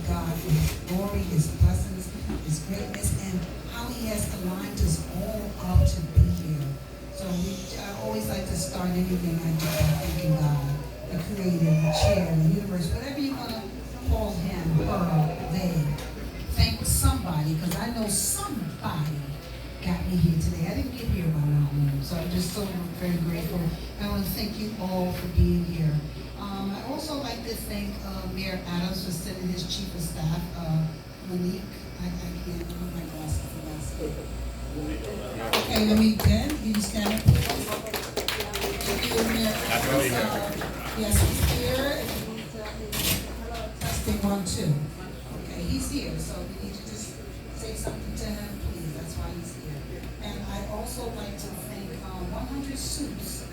God for His glory, His blessings, His greatness, and how He has aligned us all up to be here. So I always like to start anything I do by thanking God, the Creator, the Chair, the universe, whatever you want to call Him, her, they. Thank somebody, because I know somebody got me here today. I didn't get here by my own, so I'm just so very grateful. I want to thank you all for being here. I also like to thank Mayor Adams for sending his chief of staff, Monique. I can't put my glasses on. Okay, let me then. You stand up. Thank you, Mayor Adams. Yes, he's here. Testing 1, 2. Okay, he's here, so we need to just say something to him, please. That's why he's here. And I'd also like to thank 100 Soups,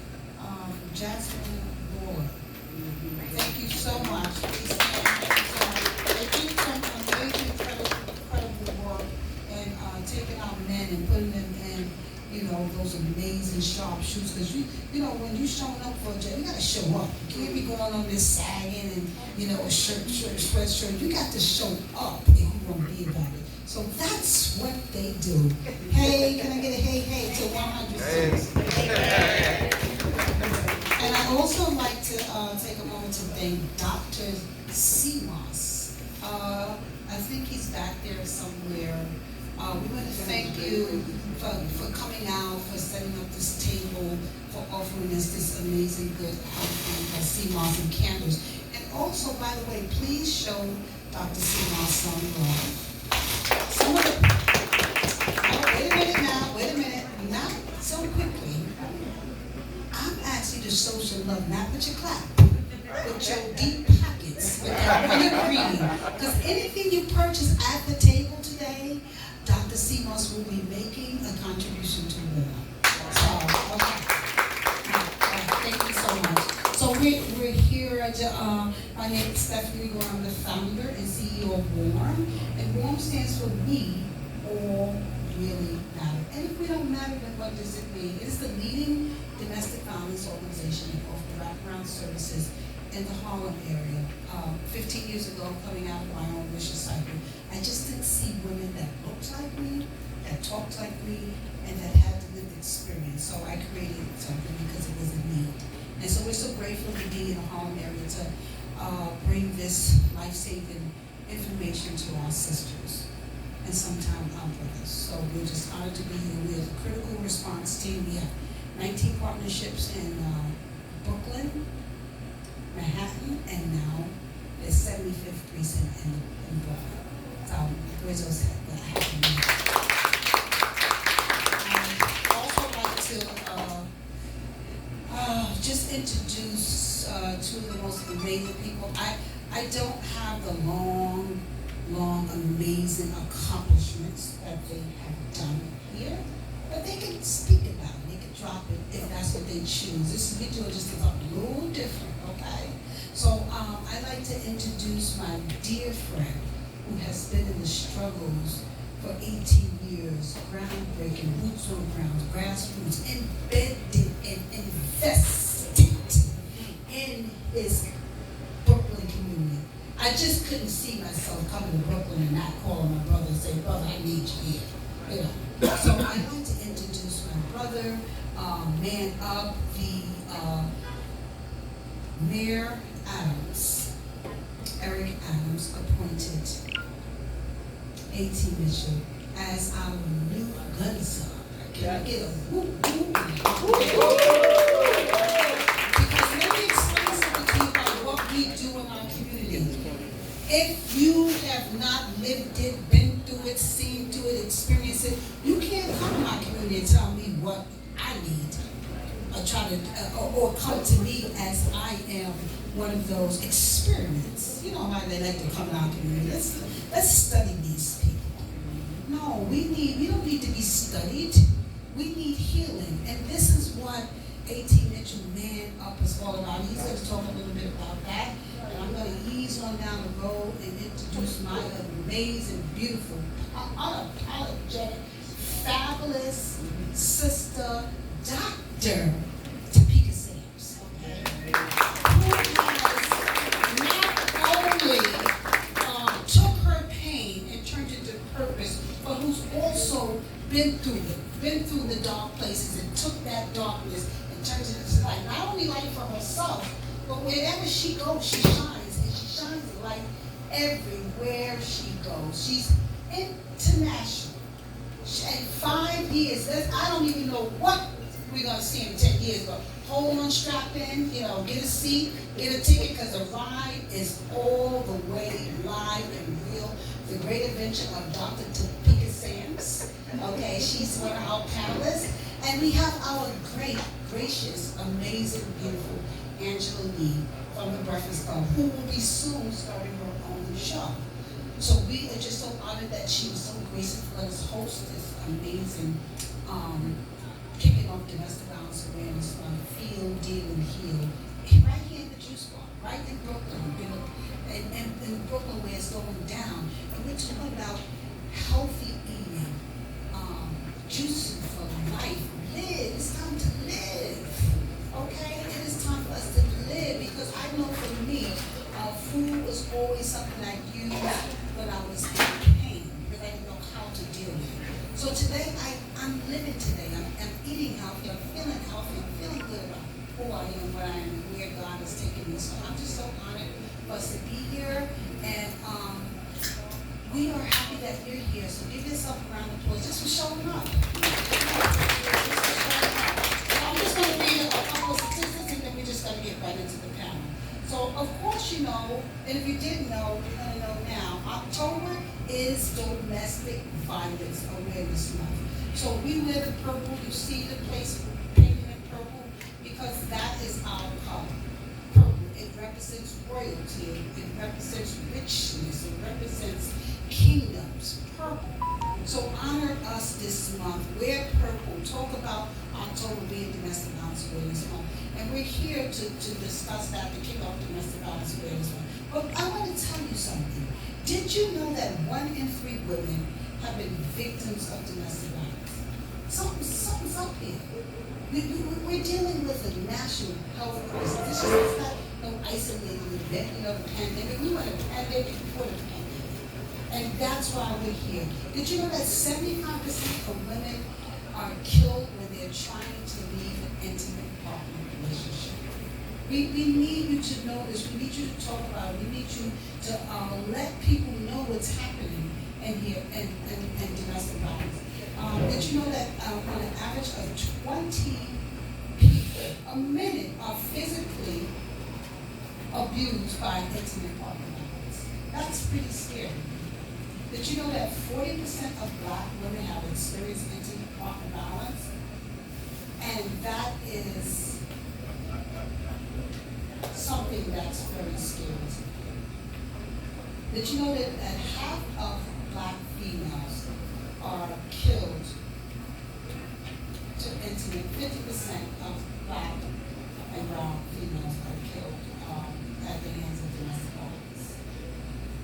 Jasmine Board. Thank you so much. Please stand. They do some amazing, incredible work and taking our men and putting them in, those amazing sharp shoes. Because when you're showing up for a job, you got to show up. You can't be going on this sagging and a sweatshirt. You got to show up if you want to be about it. So that's what they do. Hey, can I get a hey to 100 Soups? And I also like to take a moment to thank Dr. Seamoss. I think he's back there somewhere. We want to thank you for coming out, for setting up this table, for offering us this amazing good help from Seamoss and candles. And also, by the way, please show Dr. Seamoss some love. Some of the... Oh, wait a minute. Not so quickly. I'm asking you to show some love, not with your clap, with your deep pockets, with your reading. Because anything you purchase at the table today, Dr. Seamoss will be making a contribution to more. So, okay. Thank you so much. So we're here at my name is Stephanie Rigor. I'm the founder and CEO of WARM. And WARM stands for We All Really Matter. And if we don't matter, then what does it mean? It is the leading domestic violence organization that offers wraparound services in the Harlem area. 15 years ago, coming out of my own vicious cycle, I just didn't see women that looked like me, that talked like me, and that had the lived experience. So I created something because it was a need. And so we're so grateful to be in the Harlem area to bring this life-saving information to our sisters and sometimes our brothers. So we're just honored to be here. We are the critical response team. We have 19 partnerships in Brooklyn, Manhattan, and now the 75th precinct in Brooklyn. So where's those at? I'd also like to just introduce two of the most amazing people. I don't have the long, amazing accomplishments that they have done here, but they can speak about it. They can drop it if that's what they choose. This video just is a little different, okay? So I'd like to introduce my dear friend who has been in the struggles for 18 years, groundbreaking, boots on the ground, grassroots, embedded and invested in his Brooklyn community. I just couldn't see myself coming to Brooklyn and not calling my brother and saying, brother, I need you here. So I'd like to introduce my brother, man up, the Mayor Adams, Eric Adams, appointed A.T. Mitchell as our new gun czar. Can I get a whoop whoop? Because let me explain something to you about what we do in our community. If you have not lived it, been through it, seen through it, experienced it, you can't come to my community and tell me what I need, or come to me as I am one of those experiments. You know how they like to come in our community. Let's study these people. No, we don't need to be studied. We need healing. And this is what A.T. Mitchell Man Up is all about. He's going to talk a little bit about that. And I'm going to ease on down the road and introduce my amazing, beautiful, unapologetic, fabulous sister, Dr. Topeka Sams. Okay? Who has not only dark places and took that darkness and turned it into light. Not only light for herself, but wherever she goes, she shines. And she shines the light everywhere she goes. She's international. In 5 years, I don't even know what we're going to see in 10 years, but hold on, strap in, get a seat, get a ticket, because the ride is all the way live and real. The Great Adventure of Dr. Topeka Sands. Okay, she's one of our panelists. And we have our great, gracious, amazing, beautiful Angela Lee from the Breakfast Club, who will be soon starting her own show. So we are just so honored that she was so gracious to let us host this amazing kicking off Domestic Violence Awareness Month, Feel, Deal, and Heal, right here in the Juice Bar, right in Brooklyn, in Brooklyn where it's going down. And we're talking about healthy eating, juicing for life. Live, it's time to live, okay? It is time for us to live, because I know for me, food was always something I used when I was in pain, because I didn't know how to deal with it. So today, I'm living today. I'm eating healthy. I'm feeling healthy. I'm feeling good about who I am, what I am, and where God has taken me. So I'm just so honored for us to be here. And we are happy that you're here. So give yourself a round of applause just for showing up. I'm just going to read a couple of statistics, and then we're just going to get right into the panel. So, of course, you know, and if you didn't know, you're going to know now, October is Domestic Violence Awareness Month. So we wear the purple. You see the place painted in purple, because that is our color. Purple. It represents royalty. It represents richness. It represents kingdoms. Purple. So honor us this month. Wear purple. Talk about October being Domestic Violence Awareness Month. And we're here to discuss that, to kick off Domestic Violence Awareness Month. But I want to tell you something. Did you know that 1 in 3 women have been victims of domestic violence? Something's up here. We're dealing with a national health crisis. This is not no isolated event, the pandemic. We were in a pandemic before the pandemic. And that's why we're here. Did you know that 75% of women are killed when they're trying to leave an intimate partner relationship? We need you to know this. We need you to talk about it. We need you to let people know what's happening in here and domestic violence. Did you know that on an average of 20 people a minute are physically abused by intimate partner violence? That's pretty scary. Did you know that 40% of Black women have experienced intimate partner violence? And that is something that's very scary to me. Did you know that half of Black females are killed to intimate? 50% of Black and brown females are killed at the hands of domestic violence.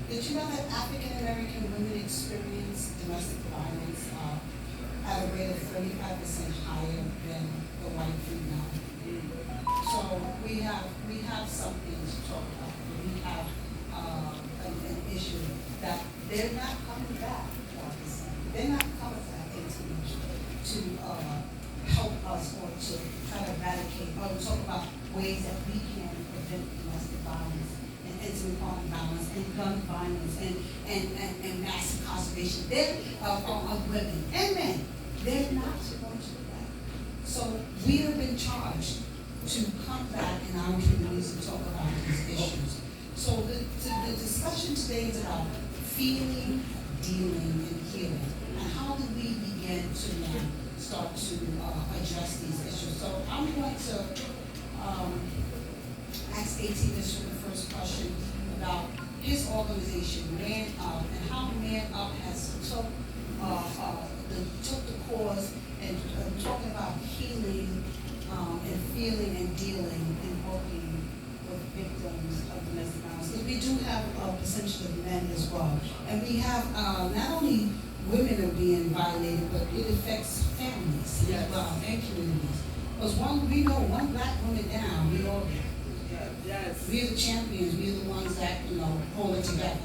Did you know that African American women experience domestic violence at a rate of 35% higher than the white female? So we have something to talk about. We have an issue that they're not coming back. They're not coming back to help us, or to try to eradicate, or to talk about ways that we can prevent domestic violence and intimate partner violence and gun violence and mass incarceration of women and men. They're not going to do that. So we have been charged to come back in our communities and talk about these issues. So the discussion today is about feeling, dealing, and healing. And how do we begin to now start to address these issues? So I'm going to ask AT this for the first question about his organization, Man Up, and how Man Up has took the cause and talking about healing and feeling and dealing and working with victims of domestic violence. Because we do have a percentage of men as well. And we have not only women are being violated, but it affects families as well and communities. Because we know one Black woman down, we all do. Yes. We're the champions. We're the ones that hold it together.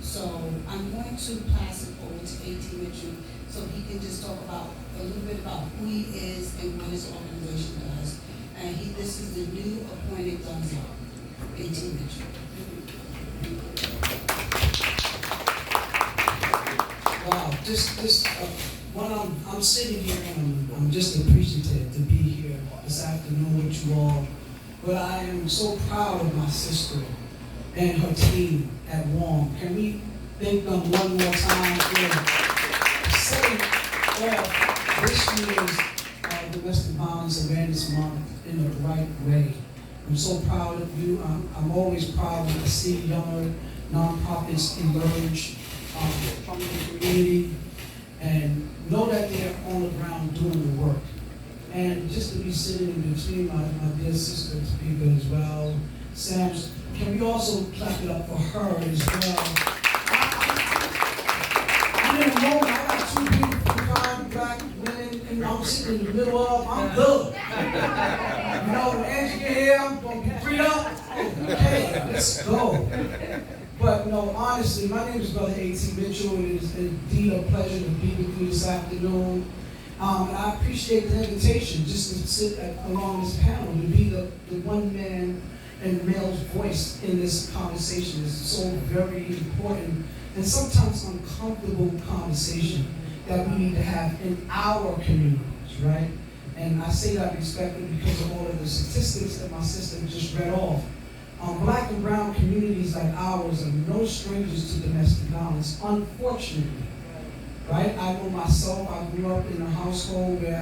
So I'm going to pass it over to A.T. Mitchell so he can just talk about a little bit about who he is and what his organization does. And this is the new appointed gun czar, A.T. Mitchell. Wow, when I'm sitting here and I'm just appreciative to be here this afternoon with you all. But I am so proud of my sister and her team at WARM. Can we thank them one more time for setting off this year's Domestic Violence Awareness Month in the right way? I'm so proud of you. I'm always proud when I see younger nonprofits emerge from the community and know that they're on the ground doing the work. And just to be sitting in between my dear sister speaker as well, Sam, can we also clap it up for her as well? I'm in a moment, I got two beautiful, fine black women, and I'm sitting in the middle of, I'm good. You know, when Angie get here, I'm going to be freed up. Okay, let's go. But no, honestly, my name is Brother A.T. Mitchell. It is indeed a pleasure to be with you this afternoon. And I appreciate the invitation just to sit along this panel, to be the one man and male's voice in this conversation. Is so very important and sometimes uncomfortable conversation that we need to have in our communities, right? And I say that respectfully because of all of the statistics that my sister just read off. Black and brown communities like ours are no strangers to domestic violence, unfortunately. Right? I know myself, I grew up in a household where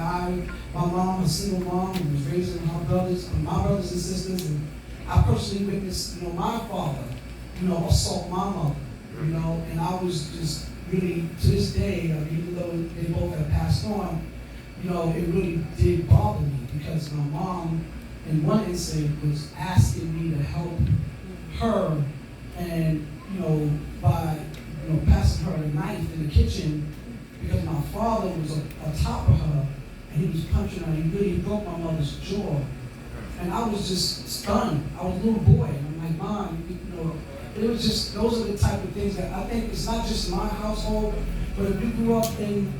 my mom, a single mom, who was raising my brothers and sisters, and I personally witnessed, my father, assault my mother, and I was just really, to this day, even though they both have passed on, it really did bother me because my mom, in one incident, was asking me to help her, and, by passing her a knife in the kitchen because my father was on top of her and he was punching her. He really broke my mother's jaw. And I was just stunned. I was a little boy. And I'm like, Mom, it was just, those are the type of things that I think it's not just my household, but if you grew up in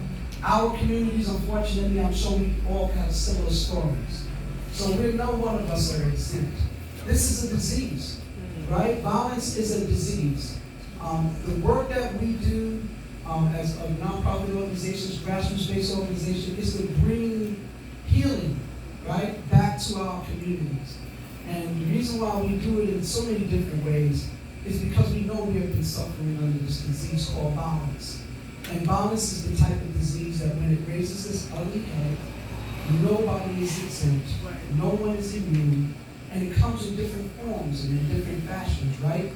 our communities, unfortunately, I'm sure we all have similar stories. So no one of us are exempt. This is a disease, right? Violence is a disease. The work that we do as a nonprofit organization, grassroots-based organization, is to bring healing, right, back to our communities. And the reason why we do it in so many different ways is because we know we have been suffering under this disease called violence. And violence is the type of disease that when it raises this ugly head, nobody is exempt, no one is immune, and it comes in different forms and in different fashions, right?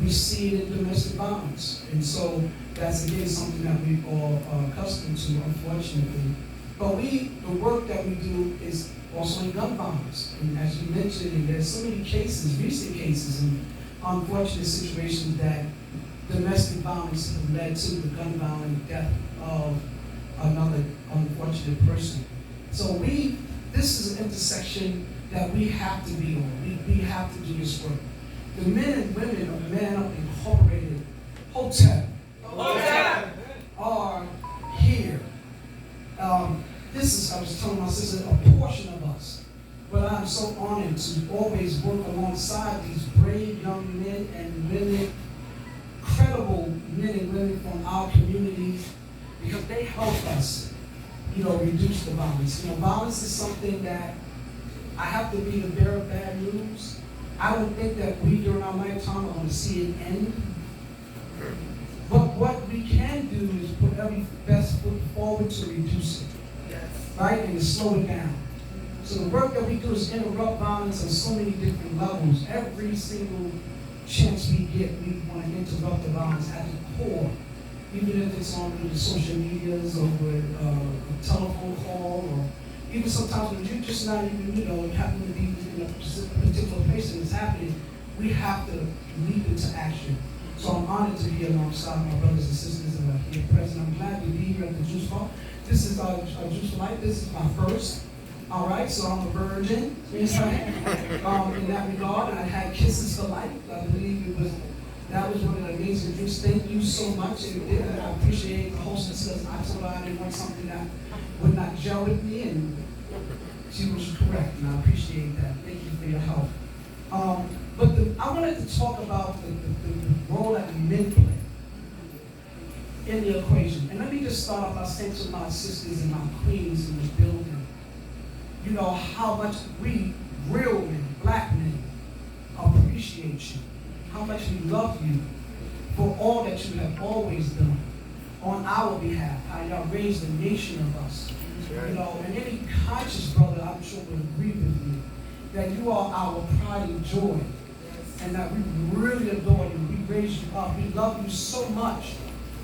We see it in domestic violence. And so that's again something that we all are accustomed to, unfortunately. But the work that we do is also in gun violence. And as you mentioned, there's so many cases, recent cases, and unfortunate situations that domestic violence have led to the gun violent death of another unfortunate person. So this is an intersection that we have to be on. We have to do this work. The men and women of Man Up Incorporated Hotel are here. This is, I was telling my sister, a portion of us. But I'm so honored to always work alongside these brave young men and women, credible men and women from our communities, because they help us, reduce the violence. Violence is something that I have to be the bearer of bad news. I don't think that we, during our lifetime, are going to see it end. But what we can do is put every best foot forward to reduce it, right, and to slow it down. So the work that we do is interrupt violence on so many different levels. Every single chance we get, we want to interrupt the violence at the core, even if it's on the social medias or with a telephone call, or even sometimes when you're just not even, happen to be in a particular place and it's happening, we have to leap into action. So I'm honored to be alongside my brothers and sisters that are here present. I'm glad to be here at the Juice Bar. This is Juice for Life. This is my first. All right, so I'm a virgin, in that regard. I had Kisses for Life. I believe it was That was one of the amazing things. Thank you so much. And I appreciate the hostess because I told her I didn't want something that would not gel with me, and she was correct, and I appreciate that. Thank you for your help. But I wanted to talk about the role that men play in the equation. And let me just start off by saying to my sisters and my queens in the building, you know how much we, real men, black men, appreciate you. How much we love you for all that you have always done on our behalf, how y'all raised a nation of us. Right. You know, and any conscious brother, I'm sure, will agree with me that you are our pride and joy, and that we really adore you. We raise you up. We love you so much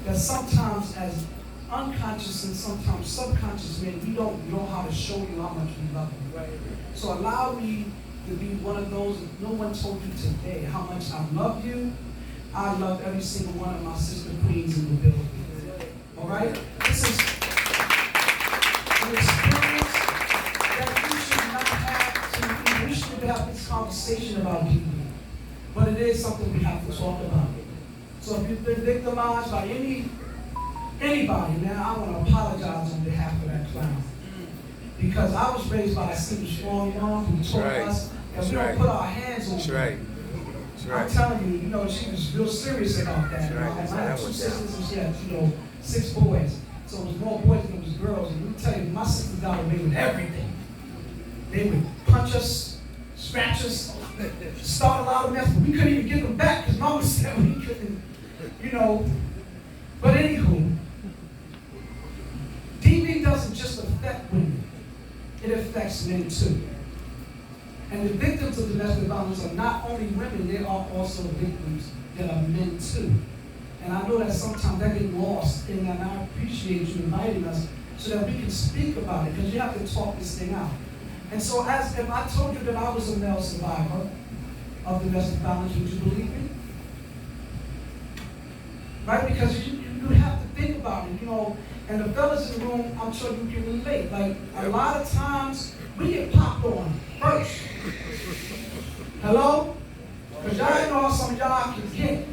that sometimes, as unconscious and sometimes subconscious men, we don't know how to show you how much we love you. Right. So allow me to be one of those. No one told you today how much I love you. I love every single one of my sister queens in the building. All right? This is an experience that you should not have to, we should have this conversation about people. But it is something we have to talk about. So if you've been victimized by anybody, man, I want to apologize on behalf of that clown. Because I was raised by a single strong mom who taught us that we don't put our hands on people. Right. I'm telling you, you know, she was real serious about that. I had 2 sisters and she had, 6 boys. So it was more boys than it was girls. And let me tell you, my sisters got away with everything. They would punch us, scratch us, start a lot of mess, but we couldn't even give them back because Mama said we couldn't, But anywho, DV doesn't just affect women, it affects men too. And the victims of domestic violence are not only women, they are also victims that are men too. And I know that sometimes that gets lost, and I appreciate you inviting us so that we can speak about it, because you have to talk this thing out. And so if I told you that I was a male survivor of domestic violence, would you believe me? Right? Because you have to think about it, and the fellas in the room, I'm sure you can relate. Like, a lot of times, we get popped on first. Hello? Because y'all know how some of y'all can get.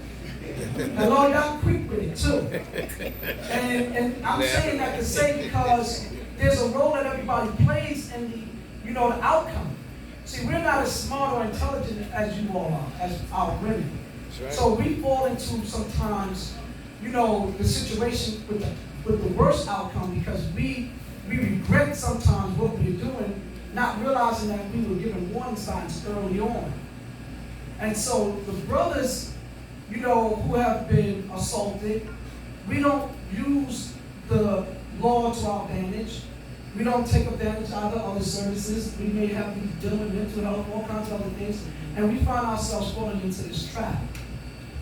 Hello, y'all quick with it too. And I'm saying that to say because there's a role that everybody plays in the outcome. See, we're not as smart or intelligent as you all are, as our women. Right. So we fall into sometimes, the situation with the worst outcome because we regret sometimes what we're doing, not realizing that we were given warning signs early on. And so the brothers, who have been assaulted, we don't use the law to our advantage. We don't take advantage of other services. We may have to deal with mental health, all kinds of other things, and we find ourselves falling into this trap.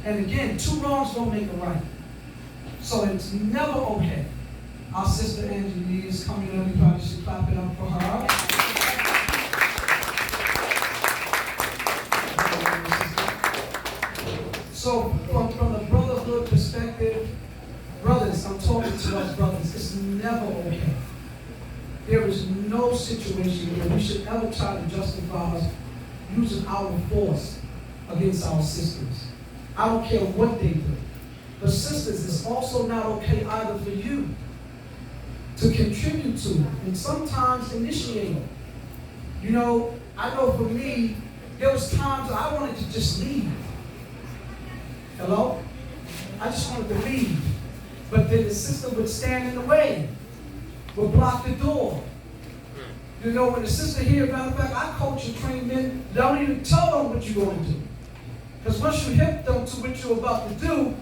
And again, 2 wrongs don't make a right. So it's never okay. Our sister Angie Lee is coming in. We probably should clap it up for her. So from the brotherhood perspective, brothers, I'm talking to us brothers, it's never okay. There is no situation where we should ever try to justify us using our force against our sisters. I don't care what they do. But sisters, it's also not okay either for you to contribute to it and sometimes initiate it. I know for me, there was times I wanted to just leave. Hello? I just wanted to leave. But then the sister would stand in the way, would block the door. When the sister here, matter of fact, I coach and train men, don't even tell them what you're going to do. Because once you hit them to what you're about to do,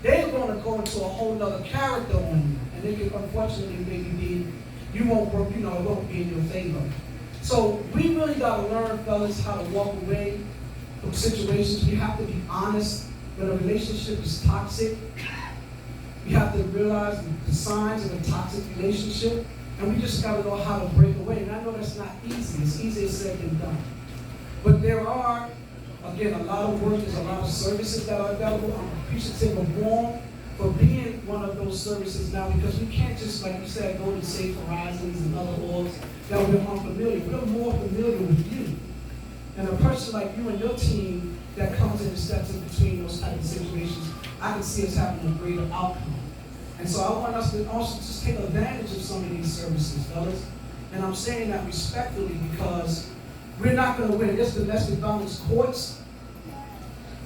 they're going to go into a whole other character on you. And they can unfortunately maybe you won't work, it won't be in your favor. So we really got to learn, fellas, how to walk away from situations. We have to be honest. When a relationship is toxic, we have to realize the signs of a toxic relationship, and we just got to know how to break away. And I know that's not easy. It's easier said than done. But there are, again, a lot of work, there's a lot of services that are available. I'm appreciative of WARM for being one of those services now, because we can't just, like you said, go to Safe Horizons and other orgs that we're unfamiliar. We're more familiar with you. And a person like you and your team that comes in and steps in between those type of situations, I can see us having a greater outcome. And so I want us to also just take advantage of some of these services, fellas. And I'm saying that respectfully because we're not going to win. There's domestic violence courts.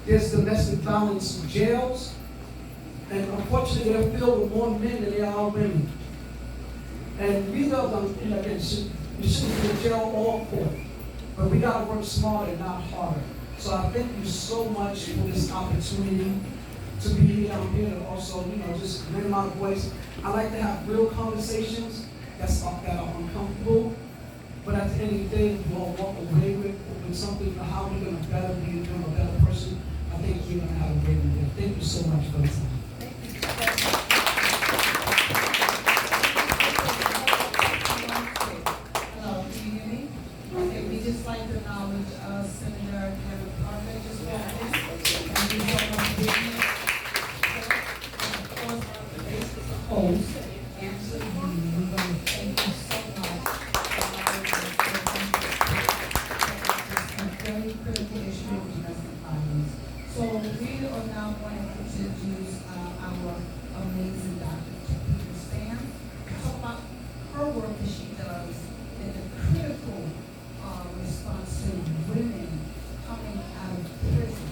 There's domestic violence jails. And unfortunately, they're filled with more men than they are women. And we love them, again, we shouldn't be in jail or court. But we got to work smarter, not harder. So I thank you so much for this opportunity to be here. I'm here to also, just bring my voice. I like to have real conversations that are uncomfortable. But at the end of the day, we all walk away with something for how we're going to better become a better person. I think we're going to have a great day. Thank you so much for the time. Hello, can you hear me? Okay, we just like to acknowledge Senator Kevin Carter just walked in. And he's on our business. And of course, the basis of host, Angela Lee, we want to thank you so much for allowing us to this very critical issue of domestic violence. So we are now going to introduce our amazing Dr. Peter Sam to talk about her work that she does in the critical response to women coming out of prison.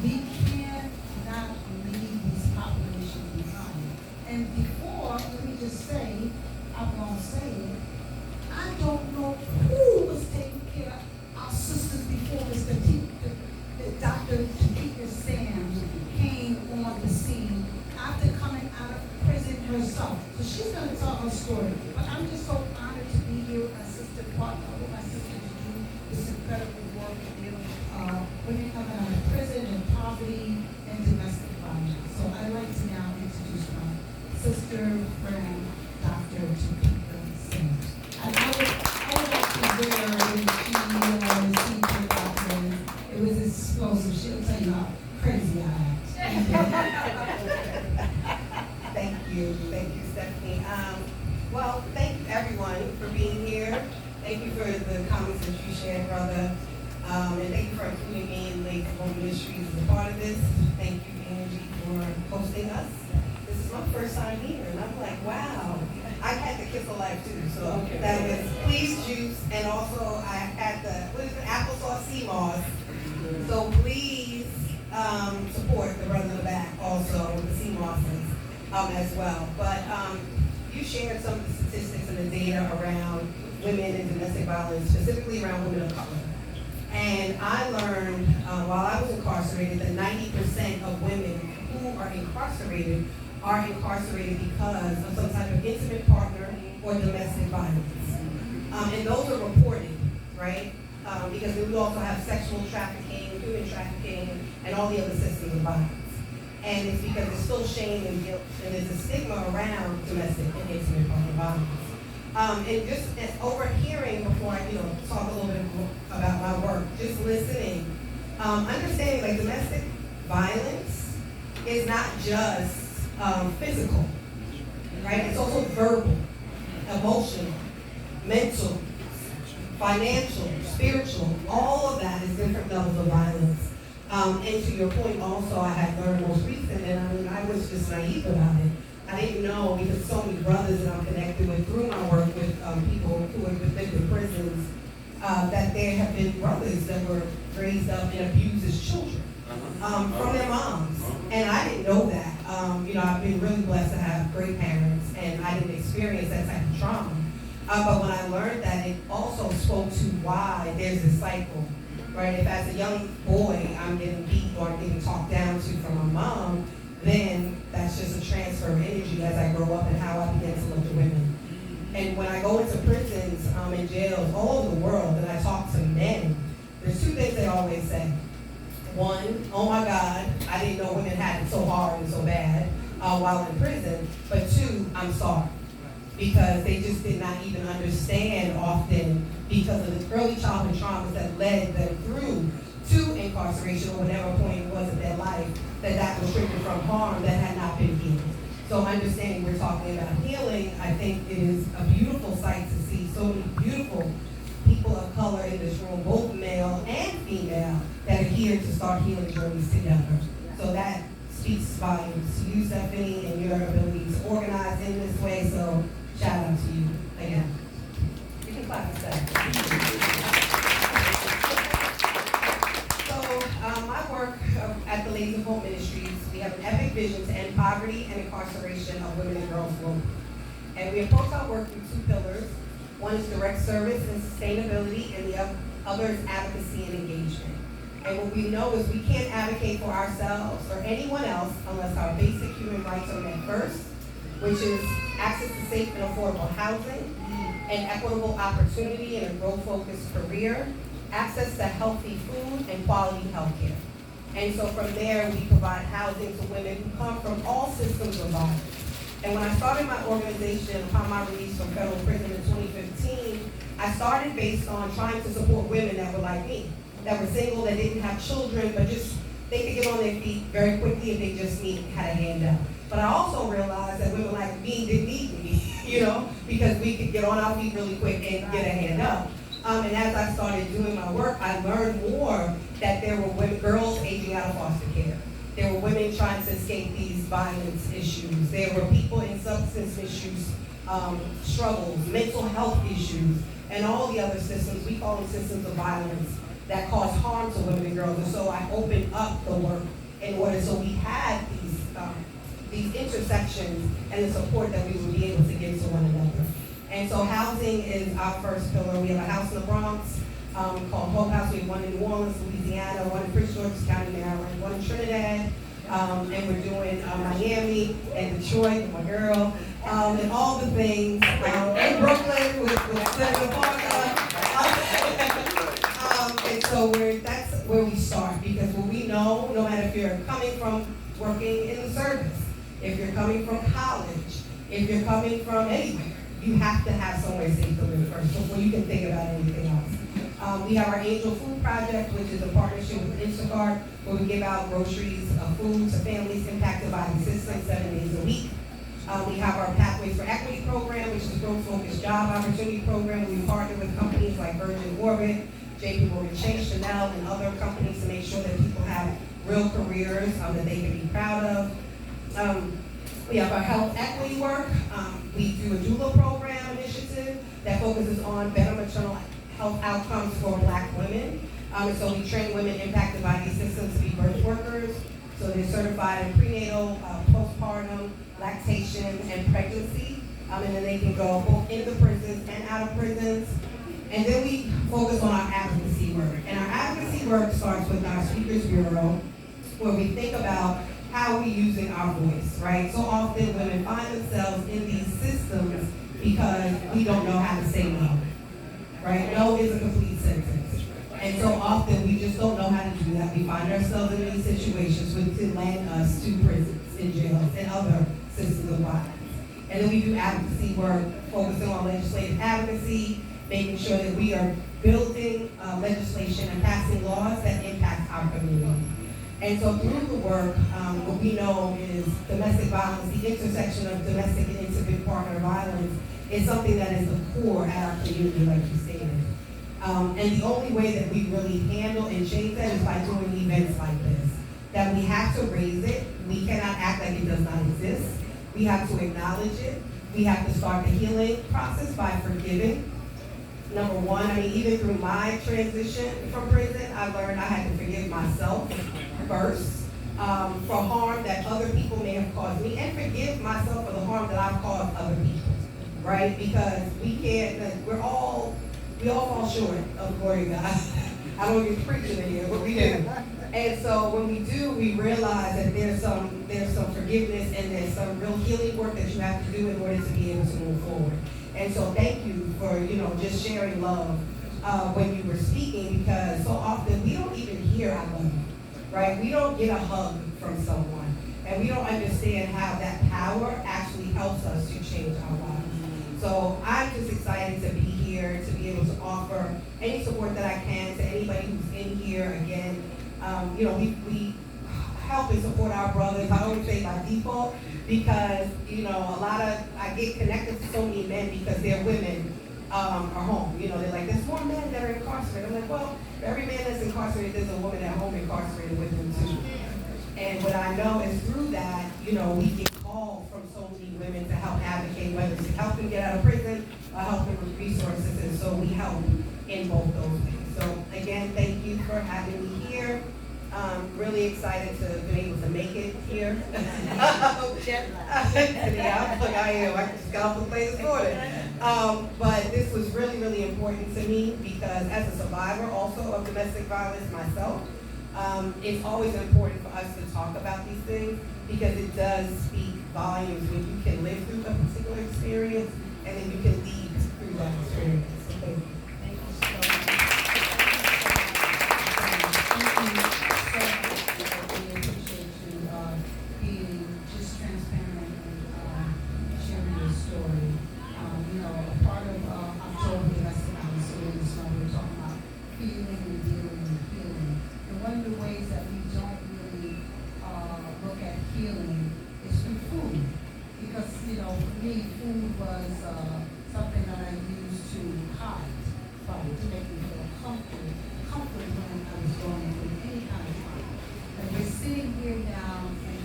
We cannot leave these populations behind. And before, let me just say, I'm going to say it, I don't know who was taking care of our sisters before Dr. Peter Sam came on the scene after coming out of prison herself. So she's going to tell her story. But I'm just so honored to be here with my sister, partner with my sister to do this incredible work with women coming out of prison and poverty and domestic violence. So I'd like to now introduce my sister, friend, Dr. Peter Sam. And I would like to hear when she received her doctorate. It was explosive. She'll tell you how crazy I am. Thank you, Stephanie. Well, thank you everyone for being here. Thank you for the comments that you shared, brother. And thank you for including me in Lake Home Ministries as a part of this. Thank you, Angie, for hosting us. This is my first time here, and I'm like, wow. I had the Kiss of Life too, so that was Please Juice, and also I had the, applesauce sea moss. So please support the brother in the back also with the sea mosses as well. But you shared some of the statistics and the data around women and domestic violence, specifically around women of color. And I learned while I was incarcerated that 90% of women who are incarcerated because of some type of intimate partner or domestic violence. And those are reported, right? Because we also have sexual trafficking, human trafficking, and all the other systems of violence. And it's because there's still shame and guilt, and there's a stigma around domestic and intimate partner violence. And just overhearing before I, talk a little bit more about my work, just listening, understanding like domestic violence is not just physical, right? It's also verbal, emotional, mental, financial, spiritual, all of that is different levels of violence. And to your point also, I had learned most recent, and I was just naive about it. I didn't know, because so many brothers that I'm connected with through my work with people who have been in prisons, that there have been brothers that were raised up and abused as children from their moms. And I didn't know that. I've been really blessed to have great parents, and I didn't experience that type of trauma. But when I learned that, it also spoke to why there's a cycle, right? If as a young boy I'm getting beat or I'm getting talked down to from my mom, then that's just a transfer of energy as I grow up and how I begin to look at women. And when I go into prisons and jails all over the world and I talk to men, there's two things they always say. One, oh my God, I didn't know women had it so hard and so bad while in prison. But two, I'm sorry. Because they just did not even understand often because of the early childhood traumas that led them through to incarceration or whatever point it was in their life that was triggered from harm that had not been healed. So understanding we're talking about healing, I think it is a beautiful sight to see so many beautiful people of color color in this room, both male and female, that are here to start healing journeys together. So that speaks volumes to you, Stephanie, and your ability to organize in this way. So shout out to you again. You can clap for that. My work at the Ladies of Hope Ministries, we have an epic vision to end poverty and incarceration of women and girls globally. And we approach our work through two pillars. One is direct service and sustainability, and the other is advocacy and engagement. And what we know is we can't advocate for ourselves or anyone else unless our basic human rights are met first, which is access to safe and affordable housing, and equitable opportunity in a growth-focused career, access to healthy food, and quality health care. And so from there, we provide housing to women who come from all systems of violence. And when I started my organization upon my release from federal prison in 2015, I started based on trying to support women that were like me, that were single, that didn't have children, but just they could get on their feet very quickly if they just had a hand up. But I also realized that women like me didn't need me, because we could get on our feet really quick and get a hand up. And as I started doing my work, I learned more that there were women, girls aging out of foster care. There were women trying to escape these violence issues. There were people in substance misuse struggles, mental health issues, and all the other systems, we call them systems of violence, that cause harm to women and girls. And so I opened up the work in order so we had these intersections and the support that we would be able to give to one another. And so housing is our first pillar. We have a house in the Bronx called Hope House. We have one in New Orleans, Louisiana, one in Prince George's County, Maryland, one in Trinidad, and we're doing Miami and Detroit, my girl, and all the things, and Brooklyn with Senator Parker. And so that's where we start, because what we know, no matter if you're coming from working in the service, if you're coming from college, if you're coming from anywhere, you have to have somewhere safe to live first before you can think about anything else. We have our Angel Food Project, which is a partnership with Instacart, where we give out groceries, food to families impacted by the system 7 days a week. We have our Pathways for Equity program, which is a growth-focused job opportunity program. We partner with companies like Virgin Orbit, JP Morgan Chase, Chanel, and other companies to make sure that people have real careers that they can be proud of. We have our health equity work. We do a doula program initiative that focuses on better maternal health outcomes for Black women. So we train women impacted by these systems to be birth workers. So they're certified in prenatal, postpartum, lactation, and pregnancy. And then they can go both into prisons and out of prisons. And then we focus on our advocacy work. And our advocacy work starts with our Speakers Bureau, where we think about how we're using our voice, right? So often women find themselves in these systems because we don't know how to say no, right? No is a complete sentence. And so often we just don't know how to do that. We find ourselves in these situations which can land us to prisons and jails and other systems of violence. And then we do advocacy work, focusing on legislative advocacy, making sure that we are building legislation and passing laws that impact our community. And so through the work, what we know is domestic violence, the intersection of domestic and intimate partner violence is something that is the core at our community, like you stated. And the only way that we really handle and change that is by doing events like this. That we have to raise it. We cannot act like it does not exist. We have to acknowledge it. We have to start the healing process by forgiving. Number one, even through my transition from prison, I learned I had to forgive myself first for harm that other people may have caused me, and forgive myself for the harm that I've caused other people, right? Because we all fall short of glory to God. I don't get preaching in here, but we do. And so when we do, we realize that there's some forgiveness and there's some real healing work that you have to do in order to be able to move forward. And so thank you for, just sharing love when you were speaking, because so often we don't even hear I love you, right? We don't get a hug from someone, and we don't understand how that power actually helps us to change our lives. So I'm just excited to be here, to be able to offer any support that I can to anybody who's in here. Again, we help and support our brothers. I always say by default, because I get connected to so many men because their women are home. They're like, there's more men that are incarcerated. incarcerated. I'm like, well, every man that's incarcerated, there's a woman at home incarcerated with him too. And what I know is through that, we get calls from so many women to help advocate, whether it's to help them get out of prison or help them with resources. And so we help in both those ways. So again, thank you for having me here. Really excited to have been able to make it here. Yeah, I am. I just got off the plane this morning. But this was really, really important to me because as a survivor also of domestic violence myself, it's always important for us to talk about these things because it does speak volumes when you can live through a particular experience and then you can lead through that experience. So thank you. Thank you so much. Thank you so much. We appreciate you being just transparent and sharing your story. A part of October Domestic Violence Awareness Month, we're talking about feeling and dealing and healing. And one of the ways that we don't really look at healing is through food. Because, for me, food was something that I used to hide from, to make me feel comfort when I was going through any kind of trauma. And we're sitting here now in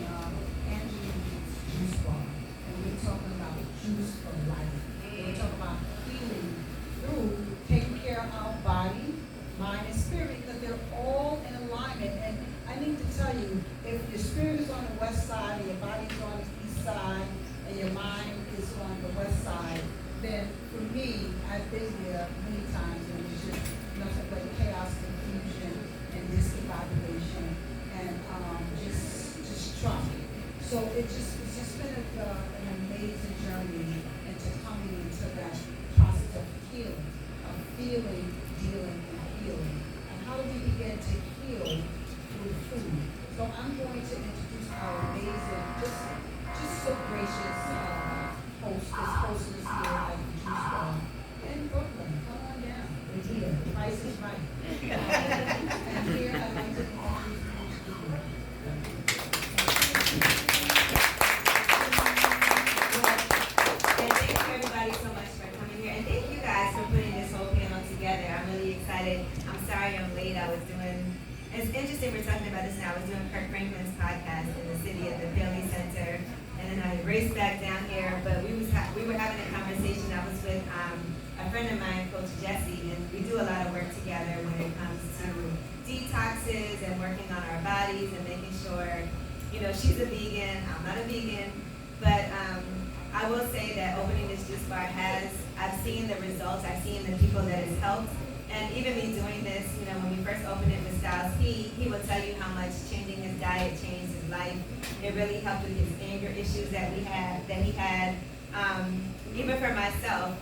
Angela's Juice Bar, and we're talking about juice for life. We're talking about healing through taking care of our body, mind, and spirit, because they're all in alignment. And I need to tell you, if your spirit is on the west side, and your body is on the east side, and your mind is on the west side, then for me, I've been there many times, and it's just nothing but chaos, confusion, and discombobulation, and just trauma. So it's just been an amazing journey into coming into that process of healing, of feeling, dealing, and healing. And how do we begin to heal through food? So I'm going to introduce our amazing, just so gracious hostess here at the Juice Bar in Brooklyn. Come on down. We're here. The price is right. And here I'd like to introduce you. And thank you everybody so much for coming here. And thank you guys for putting this whole panel together. I'm really excited. I'm sorry I'm late. It's interesting we're talking about this now. I was doing Kirk Franklin's podcast in the city at the Bailey Center. And then I raced back down here. But we were having a conversation. I was with a friend of mine, Coach Jesse. And we do a lot of work together when it comes to detoxes and working on our bodies and making sure, she's a vegan. I'm not a vegan. But I will say that opening this juice bar I've seen the results, I've seen the people that it's helped. And even me doing this, when we first opened it with Styles, he will tell you how much changing his diet changed his life. It really helped with his anger issues that he had. Even for myself,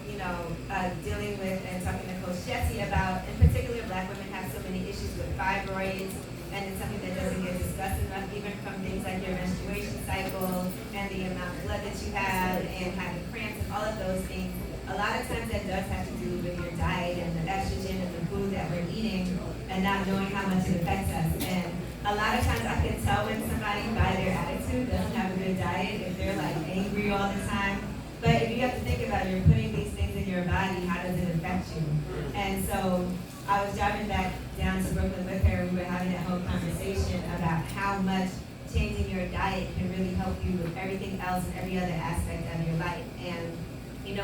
dealing with and talking to Coach Jesse about, in particular, Black women have so many issues with fibroids. And it's something that doesn't get discussed enough, even from things like your menstruation cycle and the amount of blood that you have and having cramps and all of those things. A lot of times that does have to do with your diet and the estrogen and the food that we're eating and not knowing how much it affects us. And a lot of times I can tell when somebody by their attitude doesn't have a good diet, if they're like angry all the time. But if you have to think about it, you're putting these things in your body, how does it affect you? And so I was driving back down to Brooklyn with her. We were having that whole conversation about how much changing your diet can really help you with everything else and every other aspect of your life. And,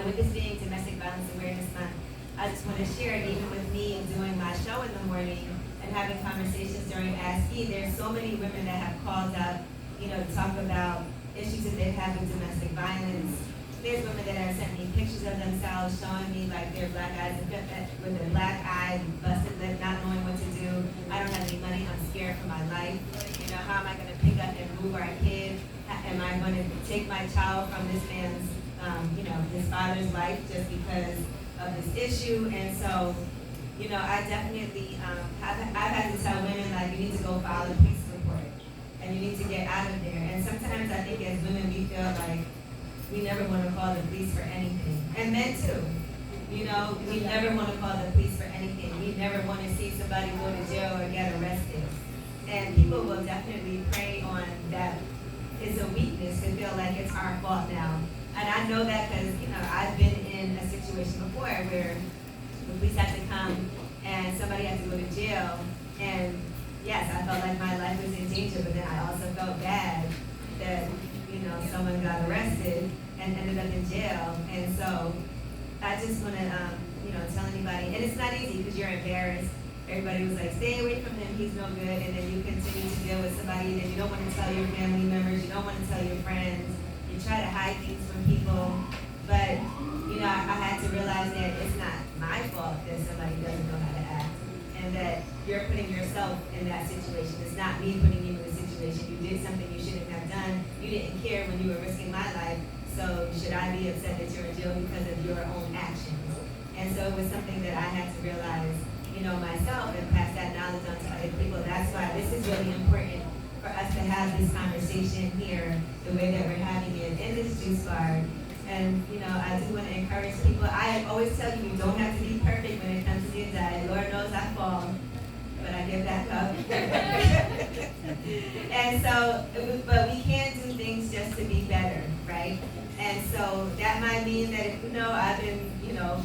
with this being Domestic Violence Awareness Month, I just want to share it even with me and doing my show in the morning and having conversations during Ask E. There's so many women that have called up, to talk about issues that they've had with domestic violence. There's women that have sent me pictures of themselves showing me like their black eyes with their black eye, busted lip, not knowing what to do. I don't have any money. I'm scared for my life. How am I going to pick up and move our kid? Am I going to take my child from this man's, his father's life just because of this issue? And so, I definitely, I've had to tell women like you need to go file a police report and you need to get out of there. And sometimes I think as women we feel like we never want to call the police for anything. And men too. We never want to call the police for anything. We never want to see somebody go to jail or get arrested. And people will definitely prey on that it's a weakness to feel like it's our fault now. And I know that because, I've been in a situation before where the police have to come and had to go to jail. And yes, I felt like my life was in danger, but then I also felt bad that, someone got arrested and ended up in jail. And so I just want to, tell anybody, and it's not easy because you're embarrassed. Everybody was like, stay away from him, he's no good. And then you continue to deal with somebody that you don't want to tell your family members, you don't want to tell your friends. You try to hide things from people. But, I had to realize that it's not my fault that somebody doesn't know how to act. And that you're putting yourself in that situation. It's not me putting you in the situation. You did something you shouldn't have done. You didn't care when you were risking my life. So should I be upset that you're in jail because of your own actions? And so it was something that I had to realize, myself and pass that knowledge on to other people. That's why this is really important for us to have this conversation here, the way that we're having it in this juice bar. And, I do want to encourage people. I always tell you, you don't have to be perfect when it comes to your diet. Lord knows I fall, but I get back up. And so, but we can do things just to be better, right? And so that might mean that if I've been,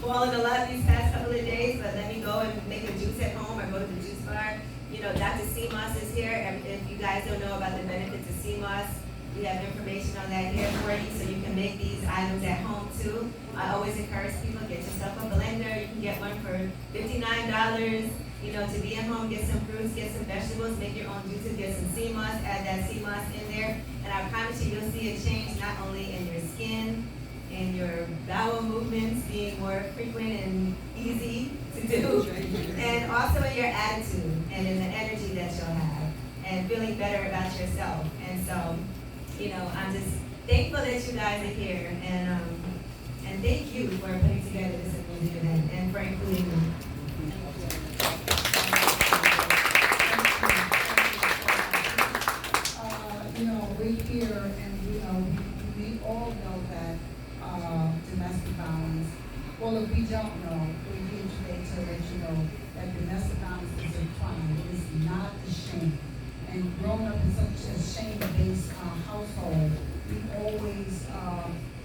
falling a lot these past couple of days, but let me go and make a juice at home or go to the juice bar. Dr. CMOS is here. And if you guys don't know about the benefits of CMOS, we have information on that here for you, so you can make these items at home too. I always encourage people, get yourself a blender. You can get one for $59. To be at home, get some fruits, get some vegetables, make your own juices, get some sea moss, add that sea moss in there. And I promise you, you'll see a change not only in your skin, in your bowel movements being more frequent and easy to do, and also in your attitude and in the energy that you'll have, and feeling better about yourself. And so, I'm just thankful that you guys are here, and thank you for putting together this amazing event and for including me. We're here, and we all know that domestic violence. Well, if we don't know, we're here today to let you know that domestic violence is a crime. It is not a shame. And growing up in such a shame-based household, we always,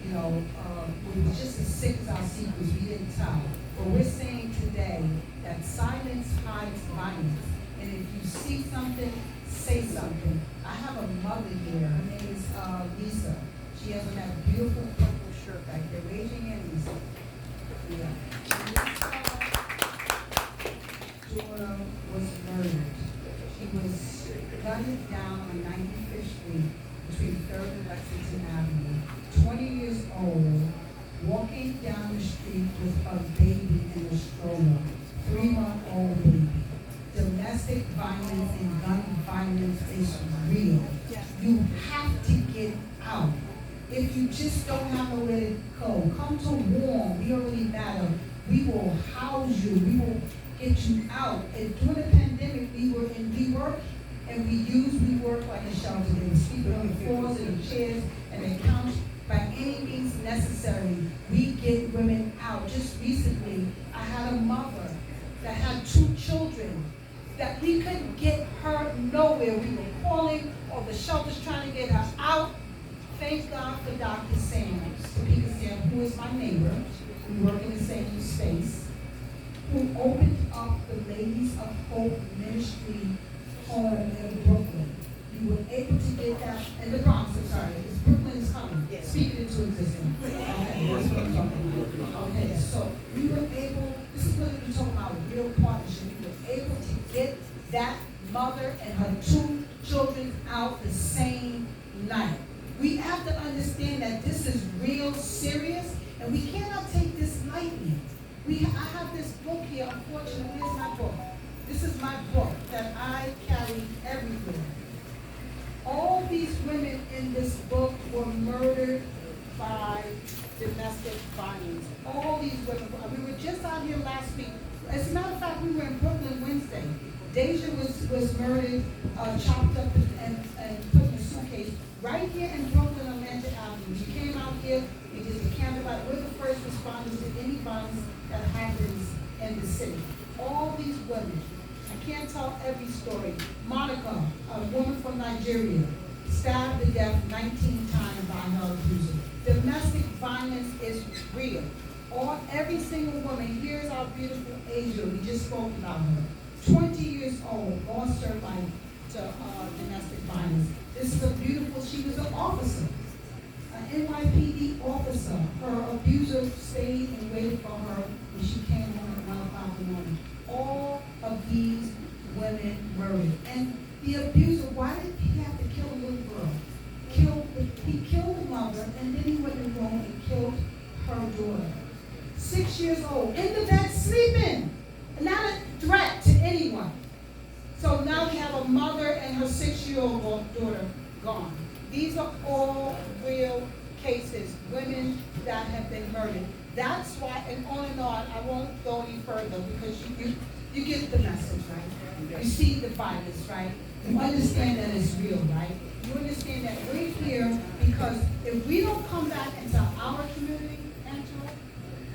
we were just as sick as our secrets. We didn't tell. But we're saying today that silence hides violence. And if you see something, say something. I have a mother here. Her name is Lisa. She has on that beautiful purple shirt back there. Raise your hand, Lisa. Yeah. Lisa's daughter was murdered. She was gunned down on 95th Street between 3rd and Lexington Avenue. 20 years old, walking down the street with a baby in a stroller. 3-month-old baby. Domestic violence and gun violence is real. You have to get out. If you just don't have nowhere to go, come to WARM. We already matter. We will house you. We will get you out. And during the pandemic, we work and we work like a shelter. They were sleeping on the floors and the chairs and the couch. By any means necessary, we get women out. Just recently, I had a mother that had 2 children that we couldn't get her nowhere. We were calling, or the shelters trying to get her out. Thank God for Dr. Sam, Topeka Sam, who is my neighbor. We work in the same space, who opened up the Ladies of Hope Ministry home in Brooklyn. We were able to get that, in the Bronx, I'm sorry, it's Brooklyn is coming, speak it into existence. Okay, that's what I'm talking about. Okay, so we were able, this is what we're talking about, real partnership. We were able to get that mother and her 2 children out the same night. We have to understand that this is real serious, and we cannot take this lightly. I have this book here, unfortunately, it's my book. This is my book that I carry everywhere. All these women in this book were murdered by domestic violence. All these women. We were just out here last week. As a matter of fact, we were in Brooklyn Wednesday. Deja was murdered, chopped up and put in a suitcase right here in Brooklyn on Manchester Avenue. We came out here, we did the candlelight. We're the first responders to any violence that happens in the city. All these women. I can't tell every story. Monica, a woman from Nigeria, stabbed to death 19 times by her abuser. Domestic violence is real. Every single woman, here's our beautiful Asia, we just spoke about her. 20 years old, lost her life to domestic violence. This is a beautiful, she was an officer, an NYPD officer. Her abuser stayed and waited for her when she came home at 1 o'clock in the morning. All of these women murdered. And the abuser, why did he have to kill a little girl? He killed the mother, and then he went in the room and killed her daughter. 6 years old, in the bed sleeping, not a threat to anyone. So now we have a mother and her 6-year-old daughter gone. These are all real cases, women that have been murdered. That's why, and on, I won't go any further because you get the message, right? You see the violence, right? You understand that it's real, right? You understand that we're here because if we don't come back into our community, Angela,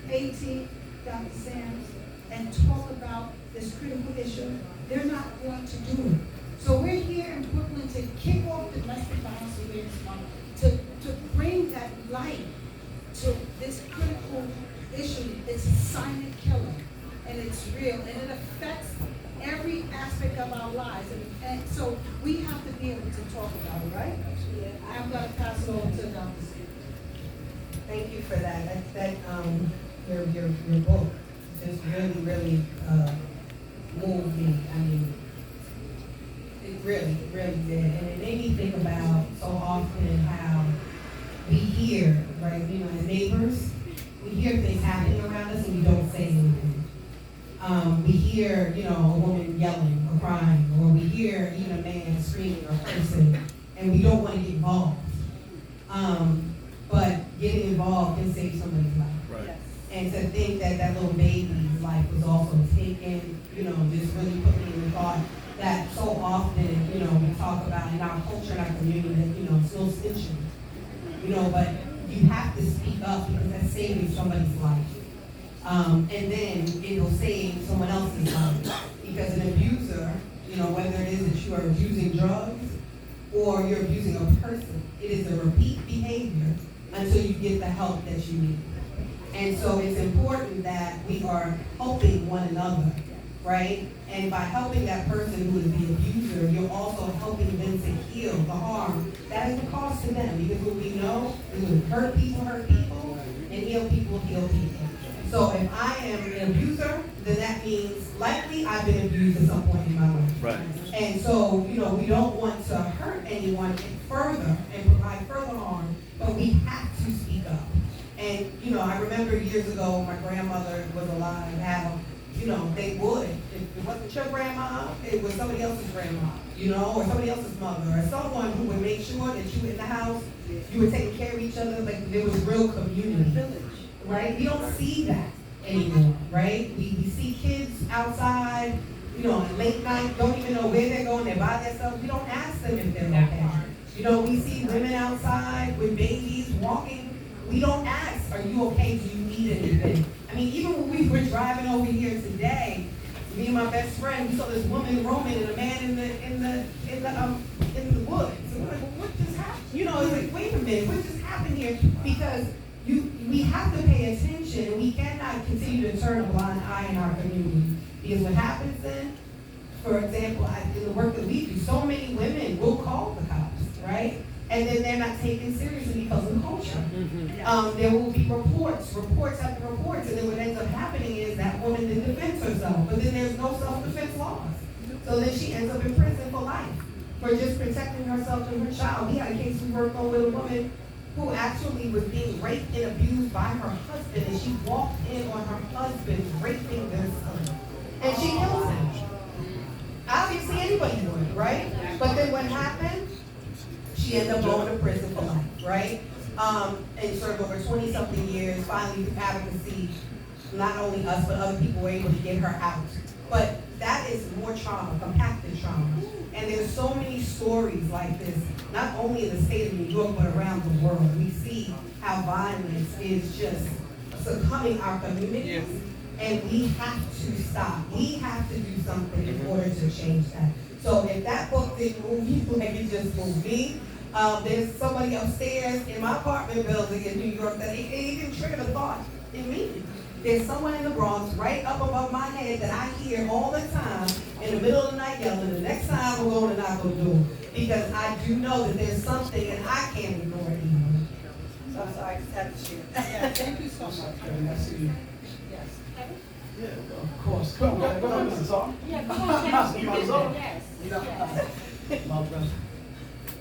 18, Dr. Sams, and talk about this critical issue, they're not going to do it. So we're here in Brooklyn to kick off domestic violence awareness month, to bring that light to this critical issue. It's a silent killer, and it's real, and it affects every aspect of our lives. And so we have to be able to talk about it, right? Yeah. I'm going to pass it on to Dr. Steve. Thank you for that. Your book just really moved me. I mean, it really did. And it made me think about so often how we hear, right, you know, as neighbors, we hear things happening around us and we don't say anything. We hear, you know, a woman yelling or crying, or we hear even a man screaming or cursing, and we don't want to get involved. But getting involved can save somebody's life. Right. And to think that that little baby's life was also taken, you know, just really put me in the thought that so often, you know, we talk about in our culture, in our community, that, you know, it's no snitching. You know, but you have to speak up because that's saving somebody's life. And then it'll save someone else's life. Because an abuser, you know, whether it is that you are abusing drugs or you're abusing a person, it is a repeat behavior until you get the help that you need. And so it's important that we are helping one another, right? And by helping that person who is the abuser, you're also helping them to heal the harm that is the cost to them. Because what we know is when hurt people, and heal people. So if I am an abuser, then that means likely I've been abused at some point in my life. Right. And so, you know, we don't want to hurt anyone further and provide further harm, but we have to speak up. And, you know, I remember years ago, my grandmother was alive, you know, they would. If it wasn't your grandma, it was somebody else's grandma, you know, or somebody else's mother, or someone who would make sure that you were in the house, you were taking care of each other, like there was real community. Right? We don't see that anymore, right? We see kids outside, you know, at late night, don't even know where they're going, they're by themselves. We don't ask them if they're okay. You know, we see women outside with babies walking. We don't ask, are you okay? Do you need anything? I mean, even when we were driving over here today, me and my best friend, we saw this woman roaming and a man in the woods. So we're like, well, what just happened? You know, it's like, wait a minute, what just happened here? Because we have to pay attention, and we cannot continue to turn a blind eye in our community. Because what happens then, for example, in the work that we do, so many women will call the cops, right? And then they're not taken seriously because of the culture. There will be reports after reports, and then what ends up happening is that woman then defends herself, but then there's no self-defense laws. So then she ends up in prison for life for just protecting herself and her child. We had a case we worked on with a woman who actually was being raped and abused by her husband, and she walked in on her husband raping their son. And she kills him. Obviously anybody would, right? But then what happened? She ended up going to prison for life, right? And served over 20-something years, finally through advocacy, not only us, but other people were able to get her out. But that is more trauma, compacted trauma. And there's so many stories like this, not only in the state of New York, but around the world. We see how violence is just succumbing our communities, and we have to stop. We have to do something in order to change that. So if that book didn't move you like it just moved me, there's somebody upstairs in my apartment building in New York that it didn't trigger the thought in me. There's someone in the Bronx right up above my head that I hear all the time in the middle of the night yelling, the next time we're going to knock on the door. Because I do know that there's something and I can't ignore it anymore. So I'm sorry, I just had to share. Yeah, thank you so much. I see you. Yes. Yeah, of course. Come on, Mrs. Song. Yeah, come on, Kevin. Yes. You know, my brother.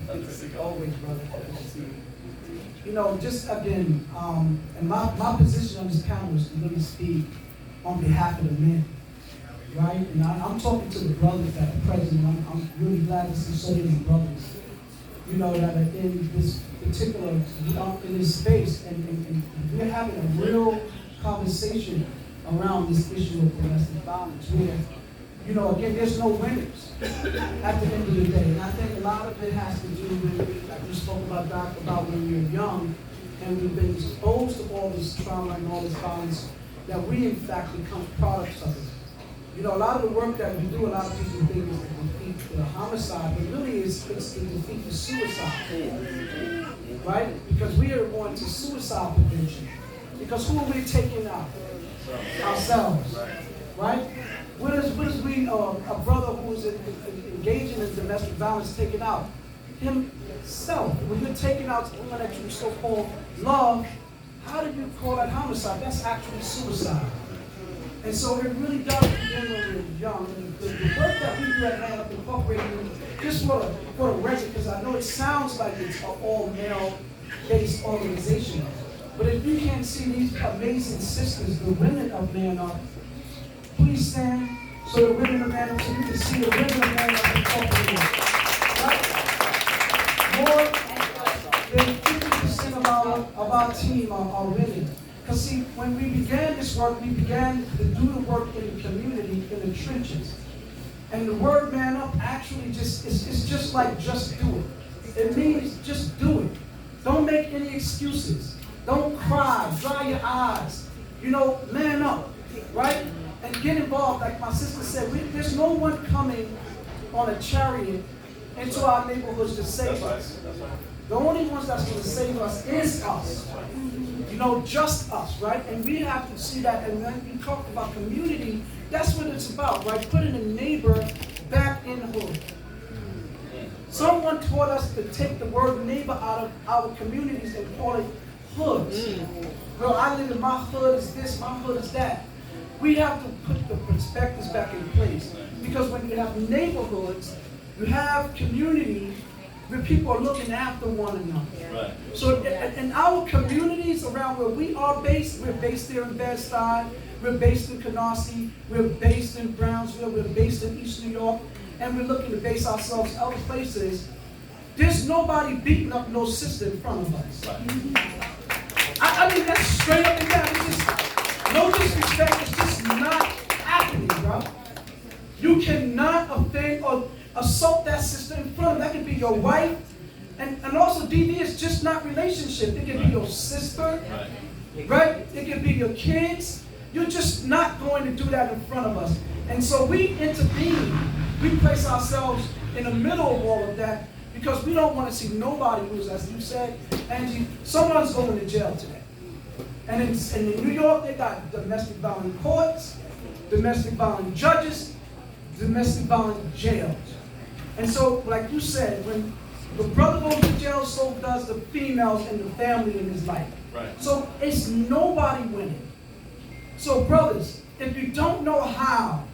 Good to see you. Always, brother. Good to see you. You know, just again, and my position on this panel is to really speak on behalf of the men, right? And I'm talking to the brothers that are present. I'm really glad to see so many brothers, you know, that are in this particular, in this space, and we're having a real conversation around this issue of domestic violence, where, you know, again, there's no winners at the end of the day. And I think a lot of it has to do with, like we spoke about, Doc, about when we're young and we've been exposed to all this trauma and all this violence, that we, in fact, become products of it. You know, a lot of the work that we do, a lot of people think is to defeat the homicide, but really it's to defeat the suicide, right? Because we are going to suicide prevention. Because who are we taking out? Ourselves, right? What is we, a brother who is engaging in domestic violence taking out? Himself. When you're taking out someone that you so-called love, how do you call that homicide? That's actually suicide. And so it really does begin when we're young. And the work that we do at Hand Up Incorporated, just for the record, because I know it sounds like it's an all-male-based organization. But if you can't see these amazing sisters, the women of Man Up, please stand so the women of Man Up, so you can see the women of Man Up Incorporated. Right? More than 50% of our team are women. Because see, when we began this work, we began to do the work in the community, in the trenches. And the word Man Up actually it's just like just do it. It means just do it. Don't make any excuses. Don't cry, dry your eyes. You know, man up, right? And get involved. Like my sister said, there's no one coming on a chariot into our neighborhoods to save us. The only ones that's going to save us is us. You know, just us, right? And we have to see that. And when we talk about community, that's what it's about, right? Putting a neighbor back in the hood. Someone taught us to take the word neighbor out of our communities and call it hoods. Well, I live in my hood is this, my hood is that. We have to put the perspectives back in place. Because when you have neighborhoods, you have community where people are looking after one another. Right. So in our communities around where we are based, we're based there in Bed-Stuy, we're based in Canarsie, we're based in Brownsville, we're based in East New York, and we're looking to base ourselves other places. There's nobody beating up no sister in front of us. Right. I mean, that's straight up and down. It's just, no disrespect, it's just not happening, bro. You cannot offend or assault that sister in front of them. That could be your wife. And also, DV is just not relationship. It could be your sister, right? It could be your kids. You're just not going to do that in front of us. And so we intervene. We place ourselves in the middle of all of that because we don't want to see nobody lose, as you said, Angie. Someone's going to jail today. And in New York, they got domestic violence courts, domestic violence judges, domestic violence jails. And so, like you said, when the brother goes to jail, so does the females and the family in his life. Right. So it's nobody winning. So brothers, if you don't know how,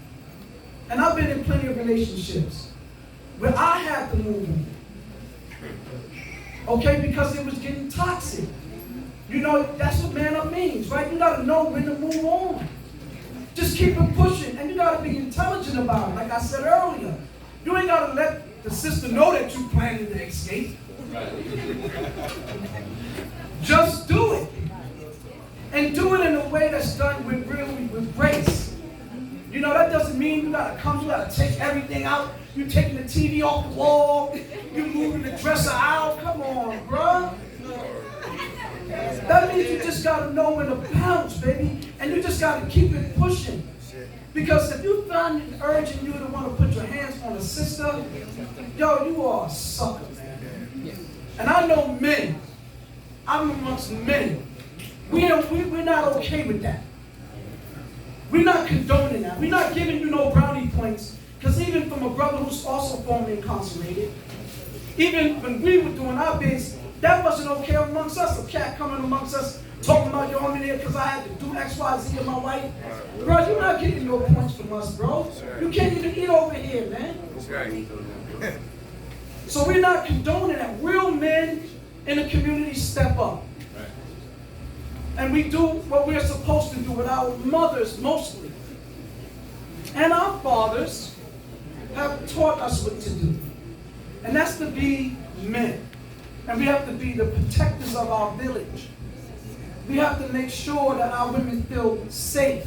and I've been in plenty of relationships where I had to move in, okay, because it was getting toxic. You know, that's what man up means, right? You gotta know when to move on. Just keep it pushing, and you gotta be intelligent about it. Like I said earlier, you ain't gotta let the sister know that you planning to escape. Right. Just do it. And do it in a way that's done with grace. You know, that doesn't mean you gotta take everything out. You taking the TV off the wall. You moving the dresser out. Come on, bruh. That means you just gotta know when to bounce, baby. And you just gotta keep it pushing. Because if you find it urging you to want to put your hands on a sister, yo, you are a sucker, man. And I know men. I'm amongst men. We're not okay with that. We're not condoning that. We're not giving you no brownie points. Because even from a brother who's also formerly incarcerated, even when we were doing our bids, that wasn't okay amongst us. A cat coming amongst us talking about you on me there because I had to do X, Y, Z with my wife. Bro, you're not getting no points from us, bro. You can't even eat over here, man. So we're not condoning that. Real men in the community step up. And we do what we're supposed to do with our mothers mostly. And our fathers have taught us what to do. And that's to be men. And we have to be the protectors of our village. We have to make sure that our women feel safe.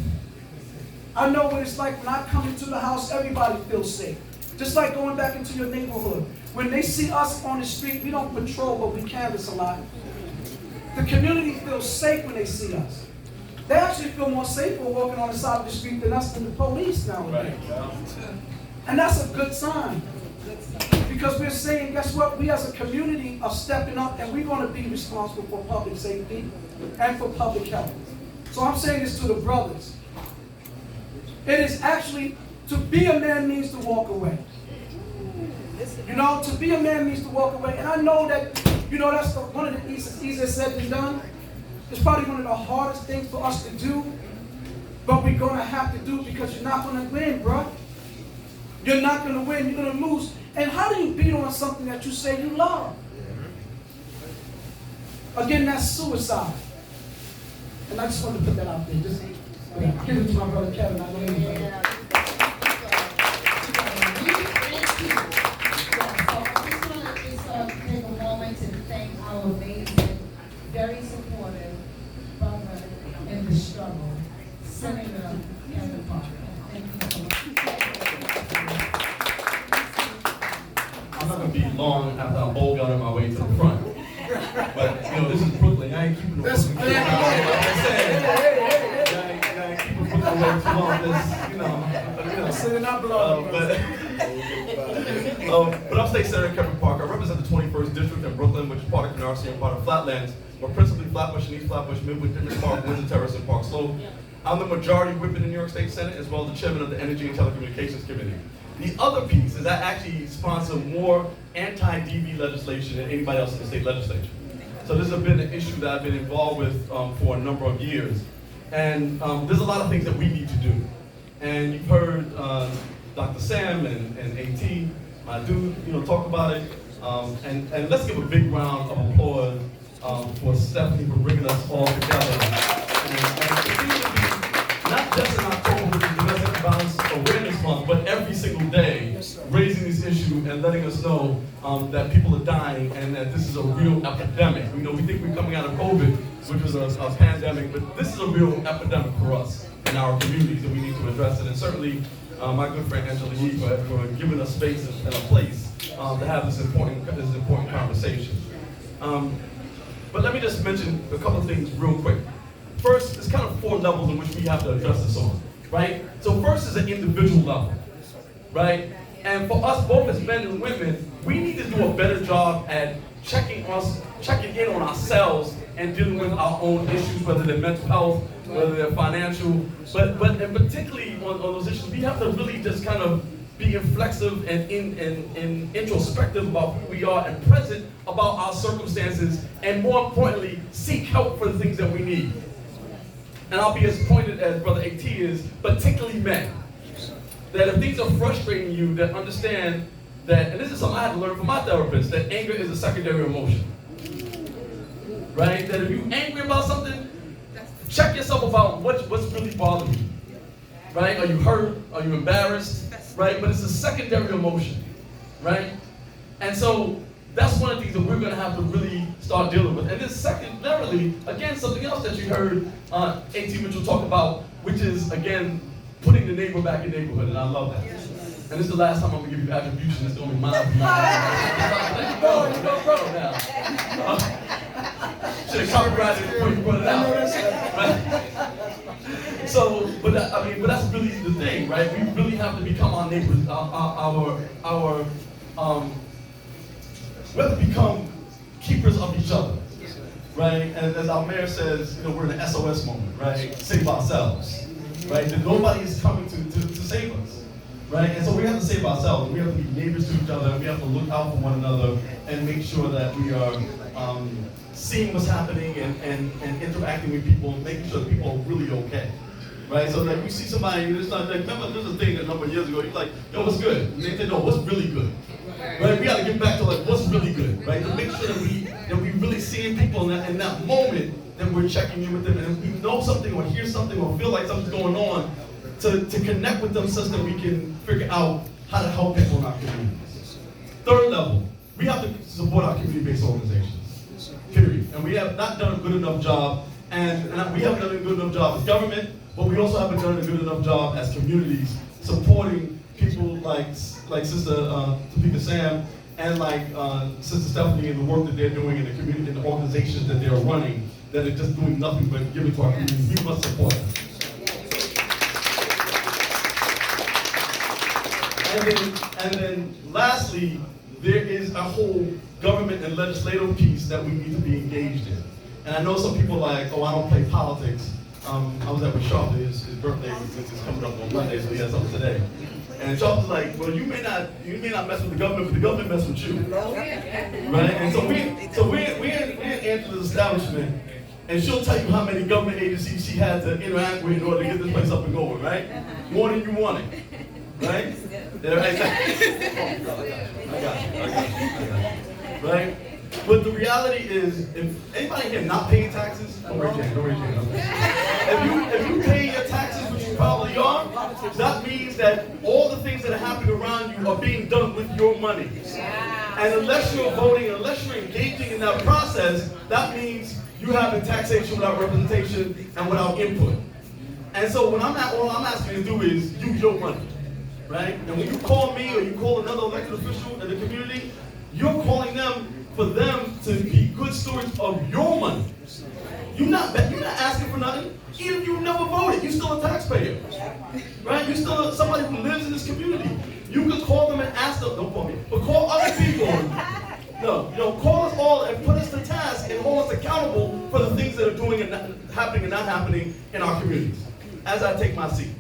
I know what it's like when I come into the house, everybody feels safe. Just like going back into your neighborhood. When they see us on the street, we don't patrol, but we canvass a lot. The community feels safe when they see us. They actually feel more safer walking on the side of the street than us than the police nowadays. And that's a good sign. Because we're saying, guess what? We as a community are stepping up and we're going to be responsible for public safety and for public health. So I'm saying this to the brothers. It is actually, to be a man means to walk away. You know, to be a man means to walk away. And I know that, that's one of the easiest said than done. It's probably one of the hardest things for us to do. But we're going to have to do it because you're not going to win, bro. You're not going to win. You're going to lose. And how do you beat on something that you say you love? Again, that's suicide. And I just wanted to put that out there. Just give it to my brother Kevin. I know you. Take a moment to thank our amazing, very supportive brother in the struggle, Senator Kevin Parker. Thank you so much. I'm not going to be long after I'm bullgunning my way to the front. But, this is Brooklyn. I ain't keeping the Brooklyn kid out here. Like I said, I ain't keeping Brooklyn away too long. Sitting up below. But I'm State Senator Kevin Parker. I represent the 21st District in Brooklyn, which is part of Canarsie and part of Flatlands, but principally Flatbush and East Flatbush, Midwood, Dimmers Park, Windsor Terrace, and Park Slope. I'm the majority whip in the New York State Senate, as well as the chairman of the Energy and Telecommunications Committee. The other piece is I actually sponsor more anti-DV legislation than anybody else in the state legislature. So this has been an issue that I've been involved with for a number of years. And there's a lot of things that we need to do. And you've heard Dr. Sam and AT, my dude, talk about it. And let's give a big round of applause for Stephanie for bringing us all together. Not just in October, which is Domestic Violence Awareness Month, but every single day, raising this issue and letting us know that people are dying and that this is a real epidemic. We think we're coming out of COVID, which was a pandemic, but this is a real epidemic for us in our communities, and we need to address it. And certainly, my good friend Angela Yee for giving us space and a place to have this important conversation. But let me just mention a couple of things real quick. First, there's kind of 4 levels in which we have to address this on, right? So first is an individual level, right? And for us, both as men and women, we need to do a better job at checking in on ourselves and dealing with our own issues, whether they're mental health, whether they're financial, but and particularly on those issues, we have to really just kind of be reflexive and introspective about who we are and present about our circumstances, and more importantly, seek help for the things that we need. And I'll be as pointed as Brother AT is, particularly men. That if things are frustrating you, that understand that, and this is something I had to learn from my therapist, that anger is a secondary emotion. Right? That if you're angry about something, check yourself about what's really bothering you. Right? Are you hurt? Are you embarrassed? Right? But it's a secondary emotion. Right? And so that's one of the things that we're going to have to really start dealing with. And then secondarily, again, something else that you heard A.T. Mitchell talk about, which is, again, putting the neighbor back in neighborhood, and I love that. And this is the last time I'm going to give you attribution. It's going to be mine. Go now. Should have copyrighted it before you put it out. Right? So, but that's really the thing, right? We really have to become our neighbors, we have to become keepers of each other, right? And as our mayor says, we're in an SOS moment, right? Save ourselves. right? That nobody is coming to save us, right? And so we have to save ourselves. We have to be neighbors to each other, and we have to look out for one another and make sure that we are seeing what's happening and interacting with people, and making sure that people are really okay. Right, so like you see somebody, it's not like, remember there's a thing a number of years ago, you're like, yo, what's good? And they say, no, what's really good? Right, we gotta get back to like, what's really good, right? To make sure that we really seeing people in that moment that we're checking in with them, and if we know something or hear something or feel like something's going on, to connect with them so that we can figure out how to help people in our communities. Third level, we have to support our community-based organizations, period. And we have not done a good enough job, and we haven't done a good enough job as government, but we also haven't done a good enough job as communities supporting people like Sister Topeka Sam and like Sister Stephanie and the work that they're doing in the community and the organizations that they're running that are just doing nothing but giving to our community. We must support them. And then lastly, there is a whole government and legislative piece that we need to be engaged in. And I know some people are like, oh, I don't play politics. I was at with Sharp, his birthday is coming up on Monday, so he has something today. And Sharp was like, well, you may not mess with the government, but the government mess with you. Right? And so we're in Angela's establishment, and she'll tell you how many government agencies she had to interact with in order to get this place up and going, right? More than you wanted. Right? Yeah, right? I got you. Right? But the reality is, if anybody here not paying taxes, don't raise your hand. If you pay your taxes, which you probably are, that means that all the things that are happening around you are being done with your money. And unless you're voting, unless you're engaging in that process, that means you having taxation without representation and without input. And so all I'm asking you to do is use your money, right? And when you call me or you call another elected official in the community, you're calling them for them to be good stewards of your money. You're not asking for nothing. Even if you never voted, you're still a taxpayer. Right? You're still somebody who lives in this community. You can call them and ask them, don't call me, but call other people. Call us all and put us to task and hold us accountable for the things that are doing and happening and not happening in our communities. As I take my seat,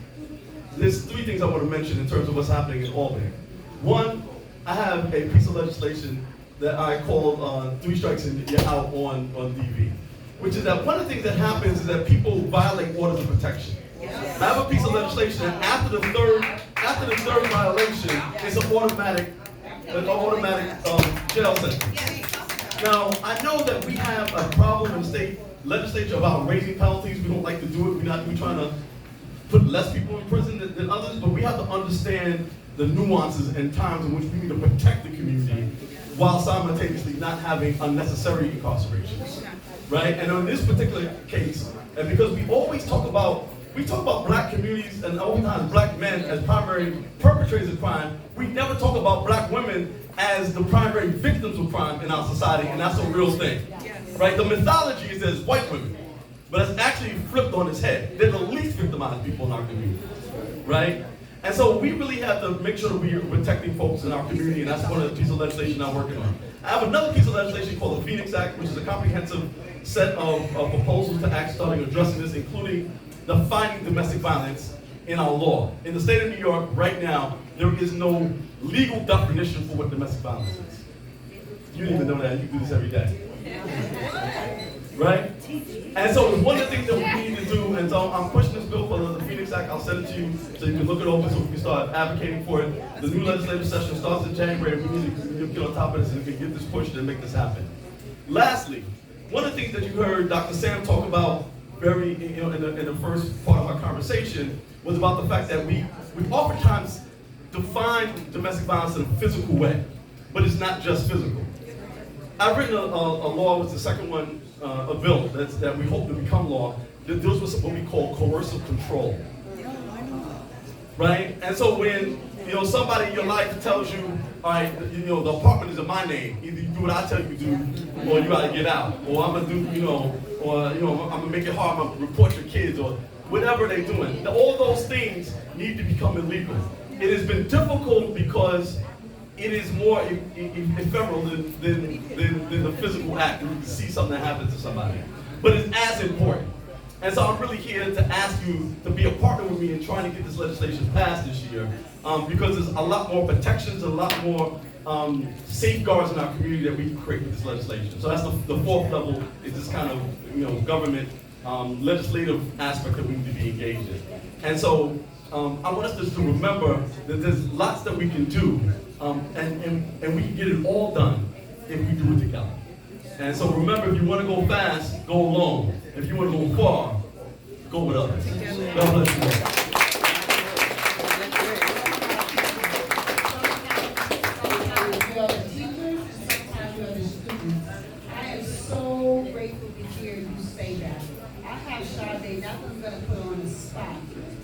there's three things I want to mention in terms of what's happening in Albany. One, I have a piece of legislation that I called 3 Strikes and You're Out on DV, which is that one of the things that happens is that people violate orders of protection. I have a piece of legislation that after the third violation, it's an automatic jail sentence. Now, I know that we have a problem in the state legislature about raising penalties. We don't like to do it. We're trying to put less people in prison than others, but we have to understand the nuances and times in which we need to protect the community while simultaneously not having unnecessary incarceration, right? And in this particular case, and because we always talk about black communities and oftentimes black men as primary perpetrators of crime, we never talk about black women as the primary victims of crime in our society, and that's a real thing, right? The mythology is there's white women, but it's actually flipped on its head. They're the least victimized people in our community, right? And so we really have to make sure that we are protecting folks in our community, and that's one of the pieces of legislation I'm working on. I have another piece of legislation called the Phoenix Act, which is a comprehensive set of proposals to act starting addressing this, including defining domestic violence in our law. In the state of New York, right now, there is no legal definition for what domestic violence is. You don't even know that, you do this every day. Right? And so it's one of the things that we need to do, and so I'm pushing this bill for the Phoenix Act. I'll send it to you so you can look it over so we can start advocating for it. The new legislative session starts in January. We need to get on top of this and we can get this pushed and make this happen. Lastly, one of the things that you heard Dr. Sam talk about in the first part of our conversation was about the fact that we oftentimes define domestic violence in a physical way, but it's not just physical. I've written a law, which is the second one, a bill that we hope to become law, that deals with what we call coercive control. Right? And so when somebody in your life tells you, all right, the apartment is in my name, either you do what I tell you to do, or you gotta get out, or I'm gonna do, I'm gonna make it hard, I'm gonna report your kids, or whatever they're doing. All those things need to become illegal. It has been difficult because it is more ephemeral than the physical act. You can see something that happens to somebody. But it's as important. And so I'm really here to ask you to be a partner with me in trying to get this legislation passed this year, because there's a lot more protections, a lot more safeguards in our community that we can create with this legislation. So that's the fourth level, is this kind of government legislative aspect that we need to be engaged in. And so I want us just to remember that there's lots that we can do, and we can get it all done if we do it together. And so remember, if you want to go fast, go alone. If you want to go far, go with others. God bless you all. Sometimes we are the teachers, and sometimes we are the students. I am so grateful to hear you say that. I have Sade, that one's gonna put on the spot.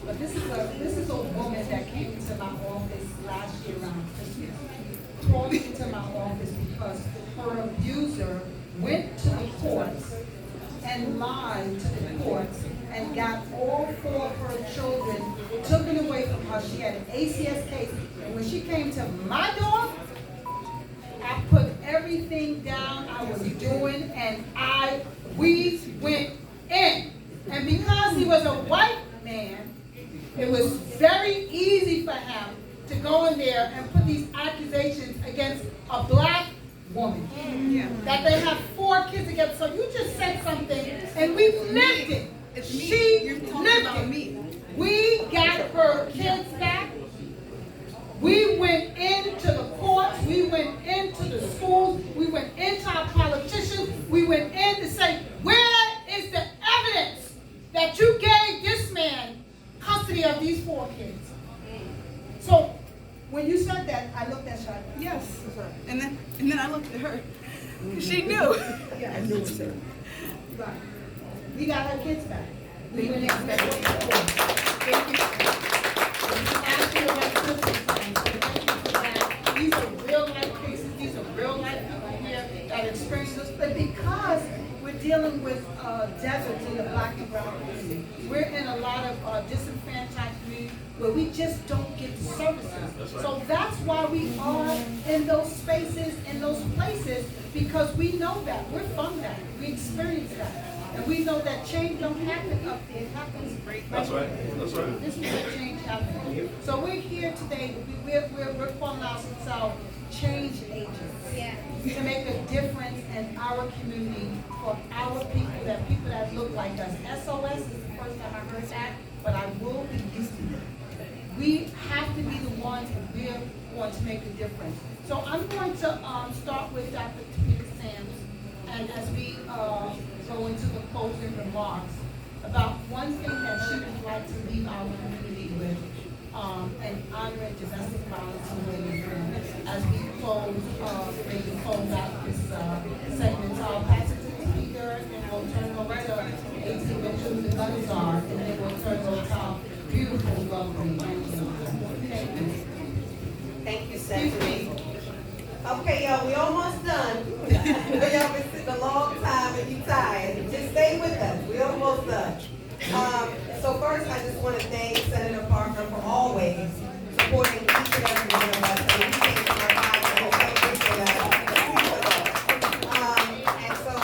But this is a woman that came into my office last year around Christmas. Called into my office because her abuser went to the courts and lied to the courts and got all four of her children taken away from her. She had an ACS case, and when she came to my door, I put everything down I was doing, and we went in. And because he was a white man, it was very easy for him to go in there and put these accusations against a black woman. That they have 4 kids together. So you just said something, and we lived it. She lived it. We got her kids back. We went into the courts. We went into the schools. We went into our politicians. We went in to say, where is the evidence that you gave this man custody of these 4 kids? So when you said that, I looked at Shadi. Yes. And then I looked at her. She knew. Yeah, I knew it, sir. Right. We got her kids back. We went in and said, thank you. Ask you about Christmas time. So thank you for that. These are real life cases. These are real life people here that experience this. But because we're dealing with deserts in the black and brown community, we're in a lot of disenfranchised communities where we just don't get the services. So that's why we are in those spaces, in those places, because we know that. We're from that. We experience that. And we know that change don't happen up there. It happens right. That's right. That's right. This is where change happens. So we're here today. We're calling ourselves change agents. Yeah. To make a difference in our community for our people that look like us. SOS is the first time I heard that, but I will be used to it. We have to be the ones that we're going to make a difference. So I'm going to start with Dr. Tamika Sams, and as we go into the closing remarks, about one thing that she would like to leave our community with, and honoring domestic violence and women. As we maybe close out this segment, so I'll pass it to the speaker, and we'll turn over to 18 Mitchell, the guns are, and then we'll turn over to our beautiful, lovely Angela. Thank you. Thank you, Stephanie. Okay, y'all, we almost done. Y'all been sitting a long time and you tired. Just stay with us. We almost done. So first, I just want to thank Senator Parker for always supporting each and every one of us. And we came from our and so,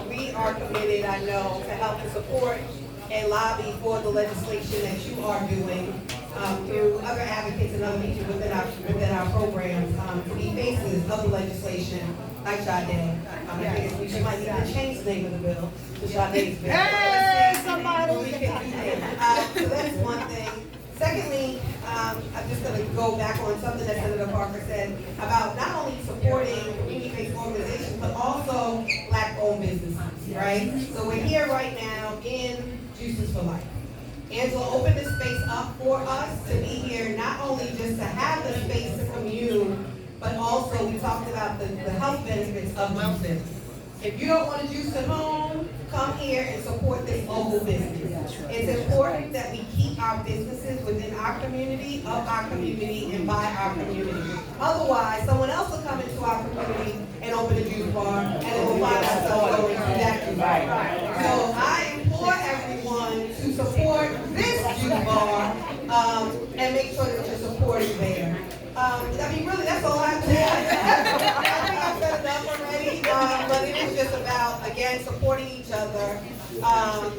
we are committed, I know, to help and support and lobby for the legislation that you are doing through other advocates and other people within our programs to be faces of the legislation, like Sade. I think we might need to change the name of the bill to Sade's bill. Hey, somebody! So that's one thing. Secondly, I'm just going to go back on something that Senator Parker said about not only supporting community-based organizations, but also Black-owned businesses, right? So we're here right now in Juices for Life. Angela opened this space up for us to be here, not only just to have the space to commune, but also we talked about the health benefits of juices. If you don't want to juice at home, come here and support this local business. It's important that we keep our businesses within our community, of our community, and by our community. Otherwise, someone else will come into our community and open a juice bar, and then we'll find ourselves going through that juice bar. So I implore everyone to support this juice bar and make sure that you're supporting there. Really, that's all I have to say. I think I've said enough already, but it is just about, again, supporting each other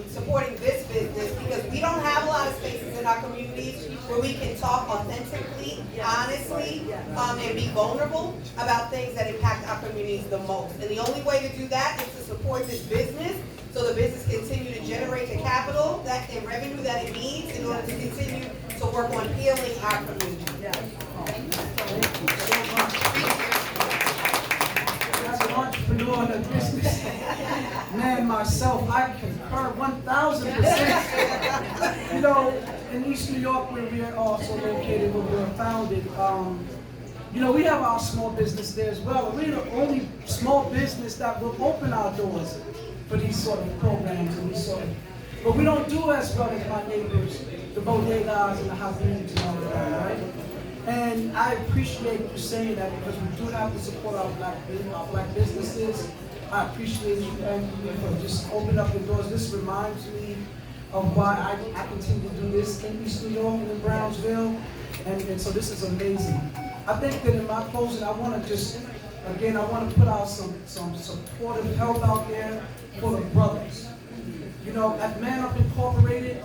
supporting this business because we don't have a lot of spaces in our communities where we can talk authentically, honestly, and be vulnerable about things that impact our communities the most. And the only way to do that is to support this business so the business continue to generate the capital that and revenue that it needs in order to continue to work on healing our community. As an entrepreneur and a business man myself, I concur 1,000%. You know, in East New York, where we are also located, where we were founded, you know, we have our small business there as well. We're the only small business that will open our doors for these sort of programs and these sort of. But we don't do as well as my neighbors, the bodegas and the Habibs and all of that, right? And I appreciate you saying that because we do have to support our black businesses. I appreciate you and you for just opening up the doors. This reminds me of why I continue to do this in East New York and in Brownsville. And so this is amazing. I think that in my closing, I want to just, again, I want to put out some supportive help out there for the brothers. You know, at Man Up Incorporated,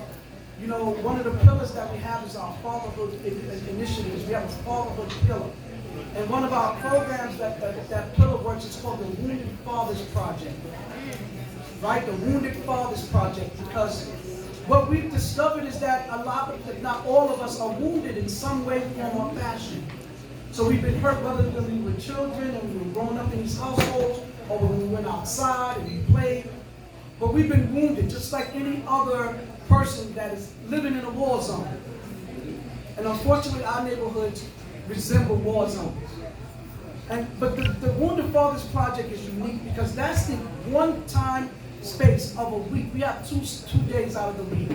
you know, one of the pillars that we have is our fatherhood initiatives. We have a fatherhood pillar. And one of our programs that pillar works is called the Wounded Fathers Project. Right? The Wounded Fathers Project. Because what we've discovered is that a lot of, if not all of us, are wounded in some way, form, or fashion. So we've been hurt whether when we were children and we were growing up in these households, or when we went outside and we played. But we've been wounded just like any other person that is living in a war zone. And unfortunately, our neighborhoods resemble war zones. But the Wounded Fathers Project is unique because that's the one-time space of a week. We have two days out of the week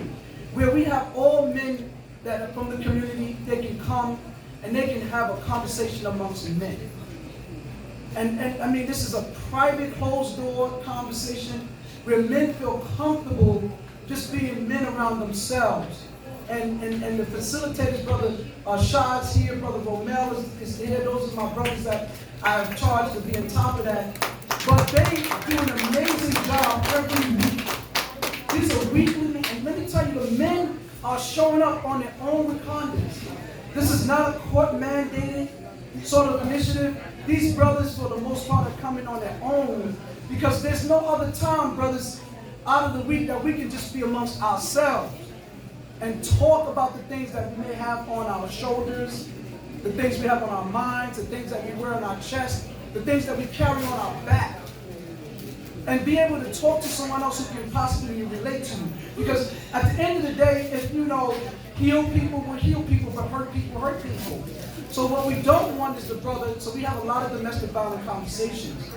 where we have all men that are from the community. They can come and they can have a conversation amongst men. And I mean, this is a private, closed-door conversation where men feel comfortable just being men around themselves. And the facilitators, Brother Shad's here, Brother Romel is here. Those are my brothers that I have charged to be on top of that. But they do an amazing job every week. These are weekly, and let me tell you, the men are showing up on their own recognizance. This is not a court-mandated sort of initiative. These brothers, for the most part, are coming on their own because there's no other time, brothers, out of the week that we can just be amongst ourselves and talk about the things that we may have on our shoulders, the things we have on our minds, the things that we wear on our chest, the things that we carry on our back. And be able to talk to someone else who can possibly relate to you. Because at the end of the day, if you know, heal people will heal people, but hurt people hurt people. So what we don't want is the brother, so we have a lot of domestic violence conversations.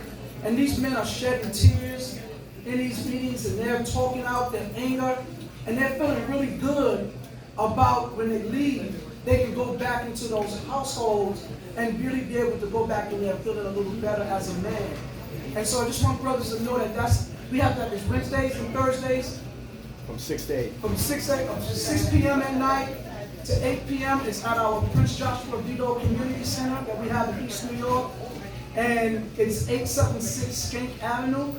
And these men are shedding tears in these meetings and they're talking out their anger. And they're feeling really good about when they leave, they can go back into those households and really be able to go back in there feeling a little better as a man. And so I just want brothers to know that we have that this Wednesdays and Thursdays. From 6 to 8. From 6 p.m. at night to 8 p.m. It's at our Prince Joshua Vito Community Center that we have in East New York. And it's 876 Skank Avenue.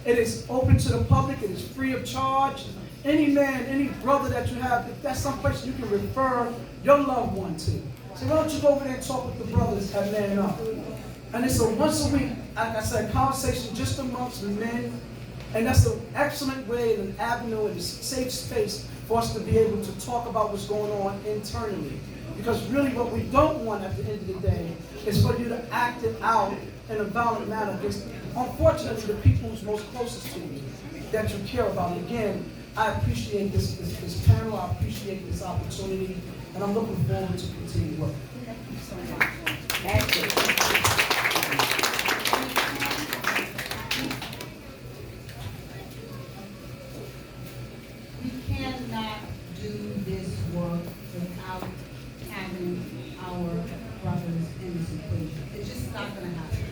It is open to the public. It is free of charge. Any man, any brother that you have, if that's someplace you can refer your loved one to. So why don't you go over there and talk with the brothers at Man Up? And it's a once a week, like I said, conversation just amongst men. And that's an excellent way and an avenue and a safe space for us to be able to talk about what's going on internally. Because really what we don't want at the end of the day is for you to act it out in a violent manner against, unfortunately, the people who's most closest to you that you care about. And again, I appreciate this panel, I appreciate this opportunity, and I'm looking forward to continue work. Thank you so much. Thank you. We cannot do this work without having our brothers in this equation. It's just not going to happen.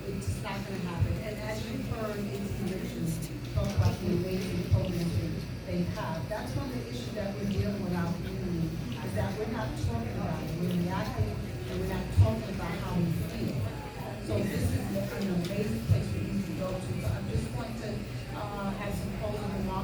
It's just not going to happen. And as you've heard in convictions talk about the amazing programs they have, that's one of the issues that we're dealing with our community, is that we're not talking about it. We're reacting and we're not talking about how we feel. So this is an amazing place for you to go to. So I'm just going to have some closing remarks.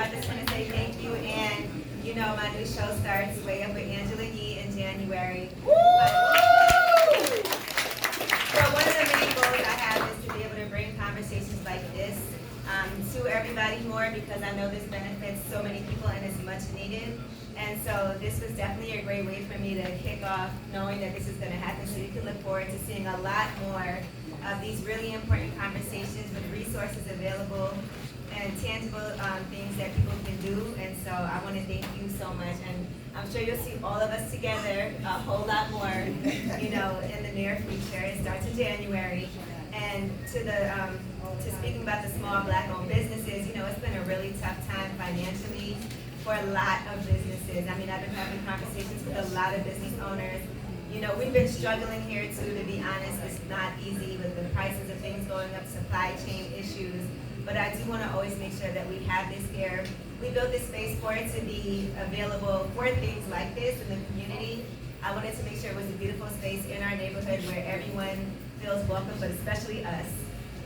I just want to say thank you, and you know my new show starts Way Up with Angela Yee in January. So one of the main goals I have is to be able to bring conversations like this to everybody more, because I know this benefits so many people and it's much needed. And so this was definitely a great way for me to kick off knowing that this is going to happen, so you can look forward to seeing a lot more of these really important conversations with resources available and tangible things that people can do. And so I want to thank you so much, and I'm sure you'll see all of us together a whole lot more, you know, in the near future. It starts in January. And to speaking about the small Black-owned businesses, you know, it's been a really tough time financially for a lot of businesses. I mean, I've been having conversations with a lot of business owners. You know, we've been struggling here too, to be honest. It's not easy with the prices of things going up, supply chain issues. But I do want to always make sure that we have this here. We built this space for it to be available for things like this in the community. I wanted to make sure it was a beautiful space in our neighborhood where everyone feels welcome, but especially us.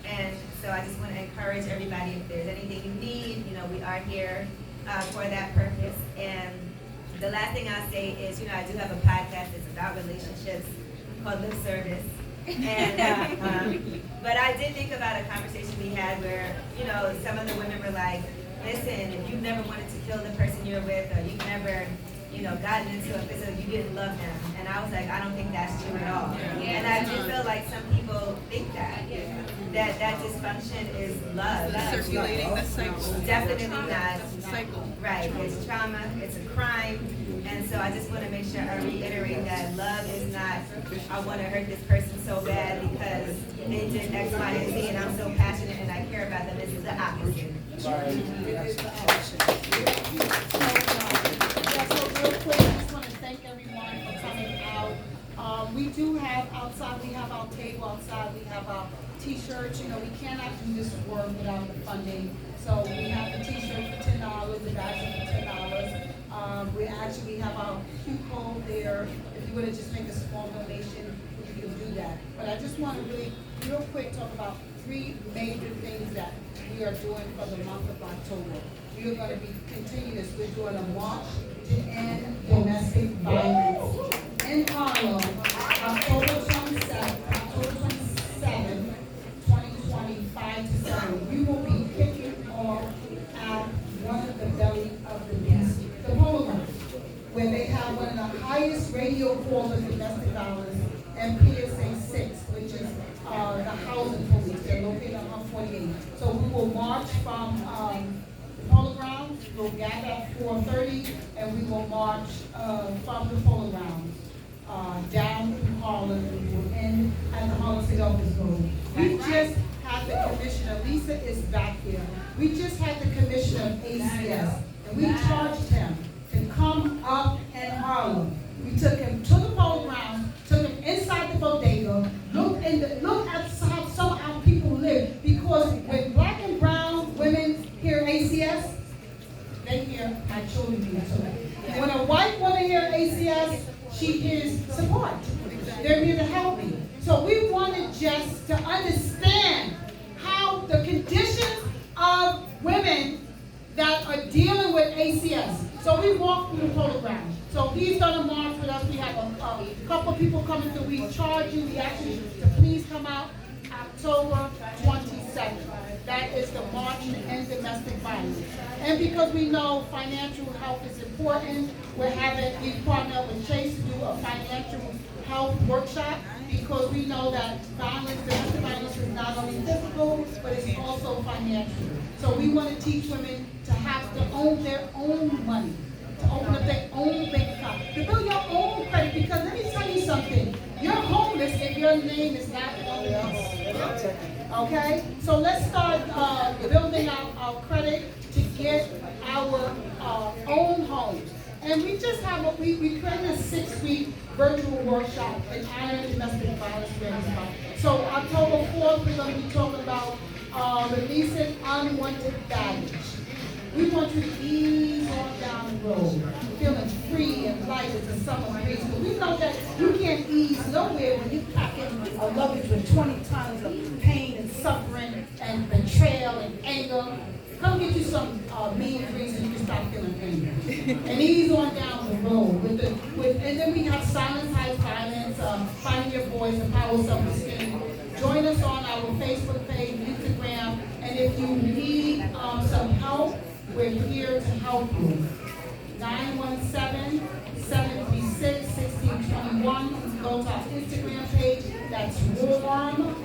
And so I just want to encourage everybody, if there's anything you need, you know, we are here for that purpose. And the last thing I'll say is, you know, I do have a podcast that's about relationships called Lip Service. And but I did think about a conversation we had where, you know, some of the women were like, listen, if you've never wanted to kill the person you're with, or you've never, you know, gotten into a physical, you didn't love them. And I was like, I don't think that's true at all. And I do feel like some people think that dysfunction is love. Circulating the cycle. Definitely not. Cycle. Right, it's trauma, it's a crime. And so I just want to make sure I reiterate that love is not, I want to hurt this person so bad because they did X, Y, and Z, and I'm so passionate and I care about them. This is the opposite. Yeah, so real quick, I just want to thank everyone for coming out. We do have outside, we have our table outside, we have our t-shirts. You know, we cannot do this work without the funding. So we have the t-shirt for $10, the badge for $10. We have our Q code there. If you want to just make a small donation, you can do that. But I just want to really, real quick, talk about 3 major things that we are doing for the month of October. We are going to be continuous. We're doing a march to end domestic violence in Harlem, October 27th, 2020, 5 to 7. We will be kicking off at one of the belly of the beast, the Polo Grounds, where they have one of the highest radio calls of domestic violence, and PSA 6, which is the housing police. They're located on 148. So we will march from the Polo Grounds. We'll gather at 4:30, and we will march from the Polo Grounds down through Harlem, and we will end at the Harlem City Office Road. We just had the commissioner, Lisa is back here. We just had the commissioner of ACS, and we charged him to come up in Harlem. We took him to the Polo Grounds, took him inside the bodega, looked at how some of our people live, because when Black and brown women hear ACS, they hear my children being told. When a white woman hears ACS, she hears support. They're here to help me. So we wanted just to understand how the conditions of women that are dealing with ACS. So we walked through the Polo Grounds. So he's gonna march with us. We have a couple people coming through. We charge you, we ask you to please come out October 27th. That is the March to End Domestic Violence. And because we know financial health is important, we partnered up with Chase to do a financial health workshop, because we know that domestic violence is not only physical, but it's also financial. So we want to teach women to have to own their own money, to open up their own bank account, to build your own credit, because let me tell you something, you're homeless if your name is not on the list. Okay? So let's start building our credit to get our own homes. And we just have we created a 6-week virtual workshop in honor of domestic violence awareness month. So October 4th, we're going to be talking about releasing unwanted baggage. We want you to ease on down the road, feeling free and light as the summer breeze. But we know that you can't ease nowhere when you pack in a luggage with 20 tons of pain and suffering and betrayal and anger. Come get you some mean greens Avenue. And he's on down the road and then we have Silence Hides Violence, Finding Your Voice, Empower Self-Esteem. Join us on our Facebook page, Instagram, and if you need some help, we're here to help you. 917-736-1621. Go to our Instagram page, that's Warm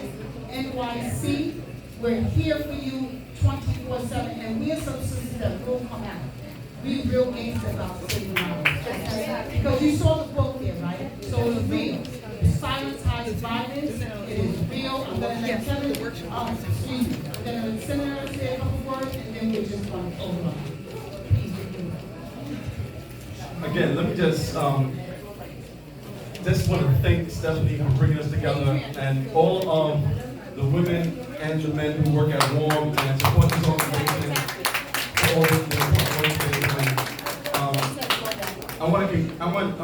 NYC. We're here for you 24/7, and we're some sisters that will come out. We real gangsters about saving lives. Because you saw the book here, right? So it's real. Silence hides violence. It is real. I'm going to let Kevin, excuse me, I'm going to let Senator say a couple words, and then we're just going to over. Again, let me just want to thank Stephanie for bringing us together and all of the women and the men who work at WARM and support this organization for all the work they're doing. I want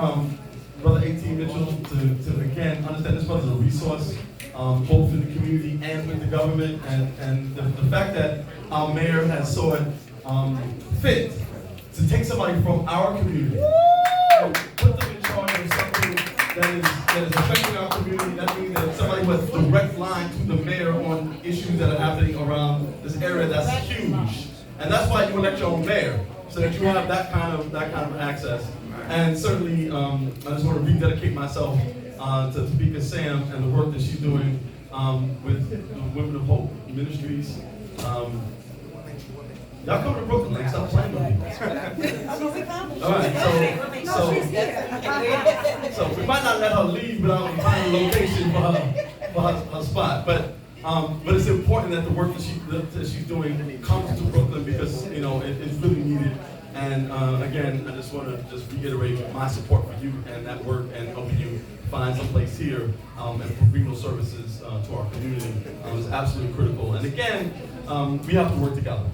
Brother A.T. Mitchell to again understand this brother's a resource, both in the community and with the government, and the fact that our mayor has saw it fit to take somebody from our community and put them in charge of something that is affecting our community. That means that somebody with direct line to the mayor on issues that are happening around this area that's huge. And that's why you elect your own mayor, so that you have that kind of access. And certainly, I just want to rededicate myself to Speaker Sam and the work that she's doing with the Women of Hope Ministries. Y'all come to Brooklyn, like, stop playing with me. All right, so we might not let her leave without finding a location for her spot, but it's important that the work that she's doing comes to Brooklyn because it's really needed. And again, I just want to reiterate my support for you and that work, and helping you find some place here and bring those services to our community is absolutely critical. And again, we have to work together.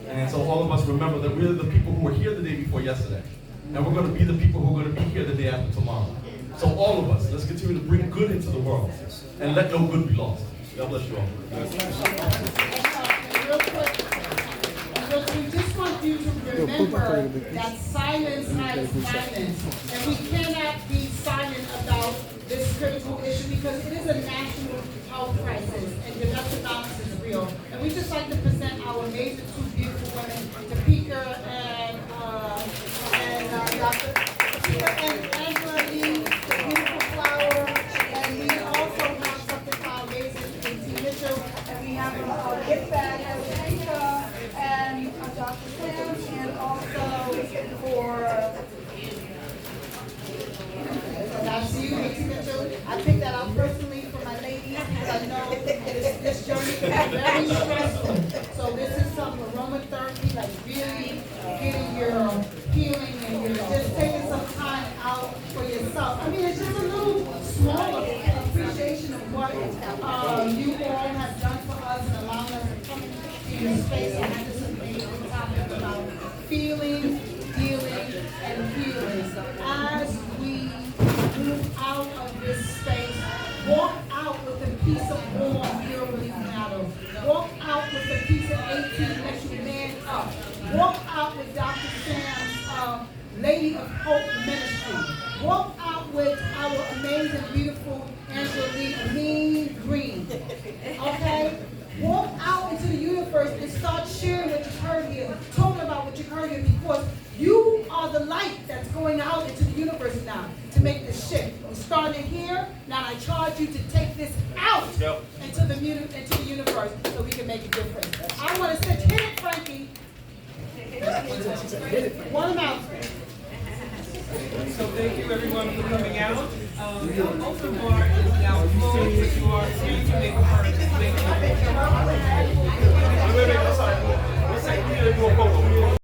And so all of us remember that we're the people who were here the day before yesterday. And we're going to be the people who are going to be here the day after tomorrow. So all of us, let's continue to bring good into the world and let no good be lost. God bless you all. Real quick, we just want you to remember that silence hides violence. And we cannot be silent about this critical issue because it is a national health crisis and domestic violence is real. And we just like to present our amazing two beautiful women, Topeka and Dr. Topeka and Angela Lee, the beautiful flower. And we also have something for our amazing A.T. Mitchell. And we have a gift bag for Topeka and Dr. Sam, and also for that's you, A.T. Mitchell. I picked that up personally for my ladies because I know this journey is very stressful. So this is some aromatherapy, like really getting your healing and you're just taking some time out for yourself. I mean, it's just a little small appreciation of what you all have done for us and allowing us to come to your space and have this amazing topic about feeling, healing, and healing. As we move out of this space, walk out with a piece of warm, really matter. Walk out with a piece of 18 that you man up. Walk out with Dr. Sam's Lady of Hope Ministry. Walk out with our amazing, beautiful Angela Lee Green. Okay? Walk out into the universe and start sharing what you've heard here, talking about what you've heard here, because you are the light that's going out into the universe now to make this shift. We started here, now I charge you to take this out into the universe so we can make a difference. I want to say, hit it, Frankie. One announcement. So thank you everyone for coming out. The open bar is now closed, but you are free to make a purchase. Thank you. Wait, I'm sorry. Let's say we need to do a photo.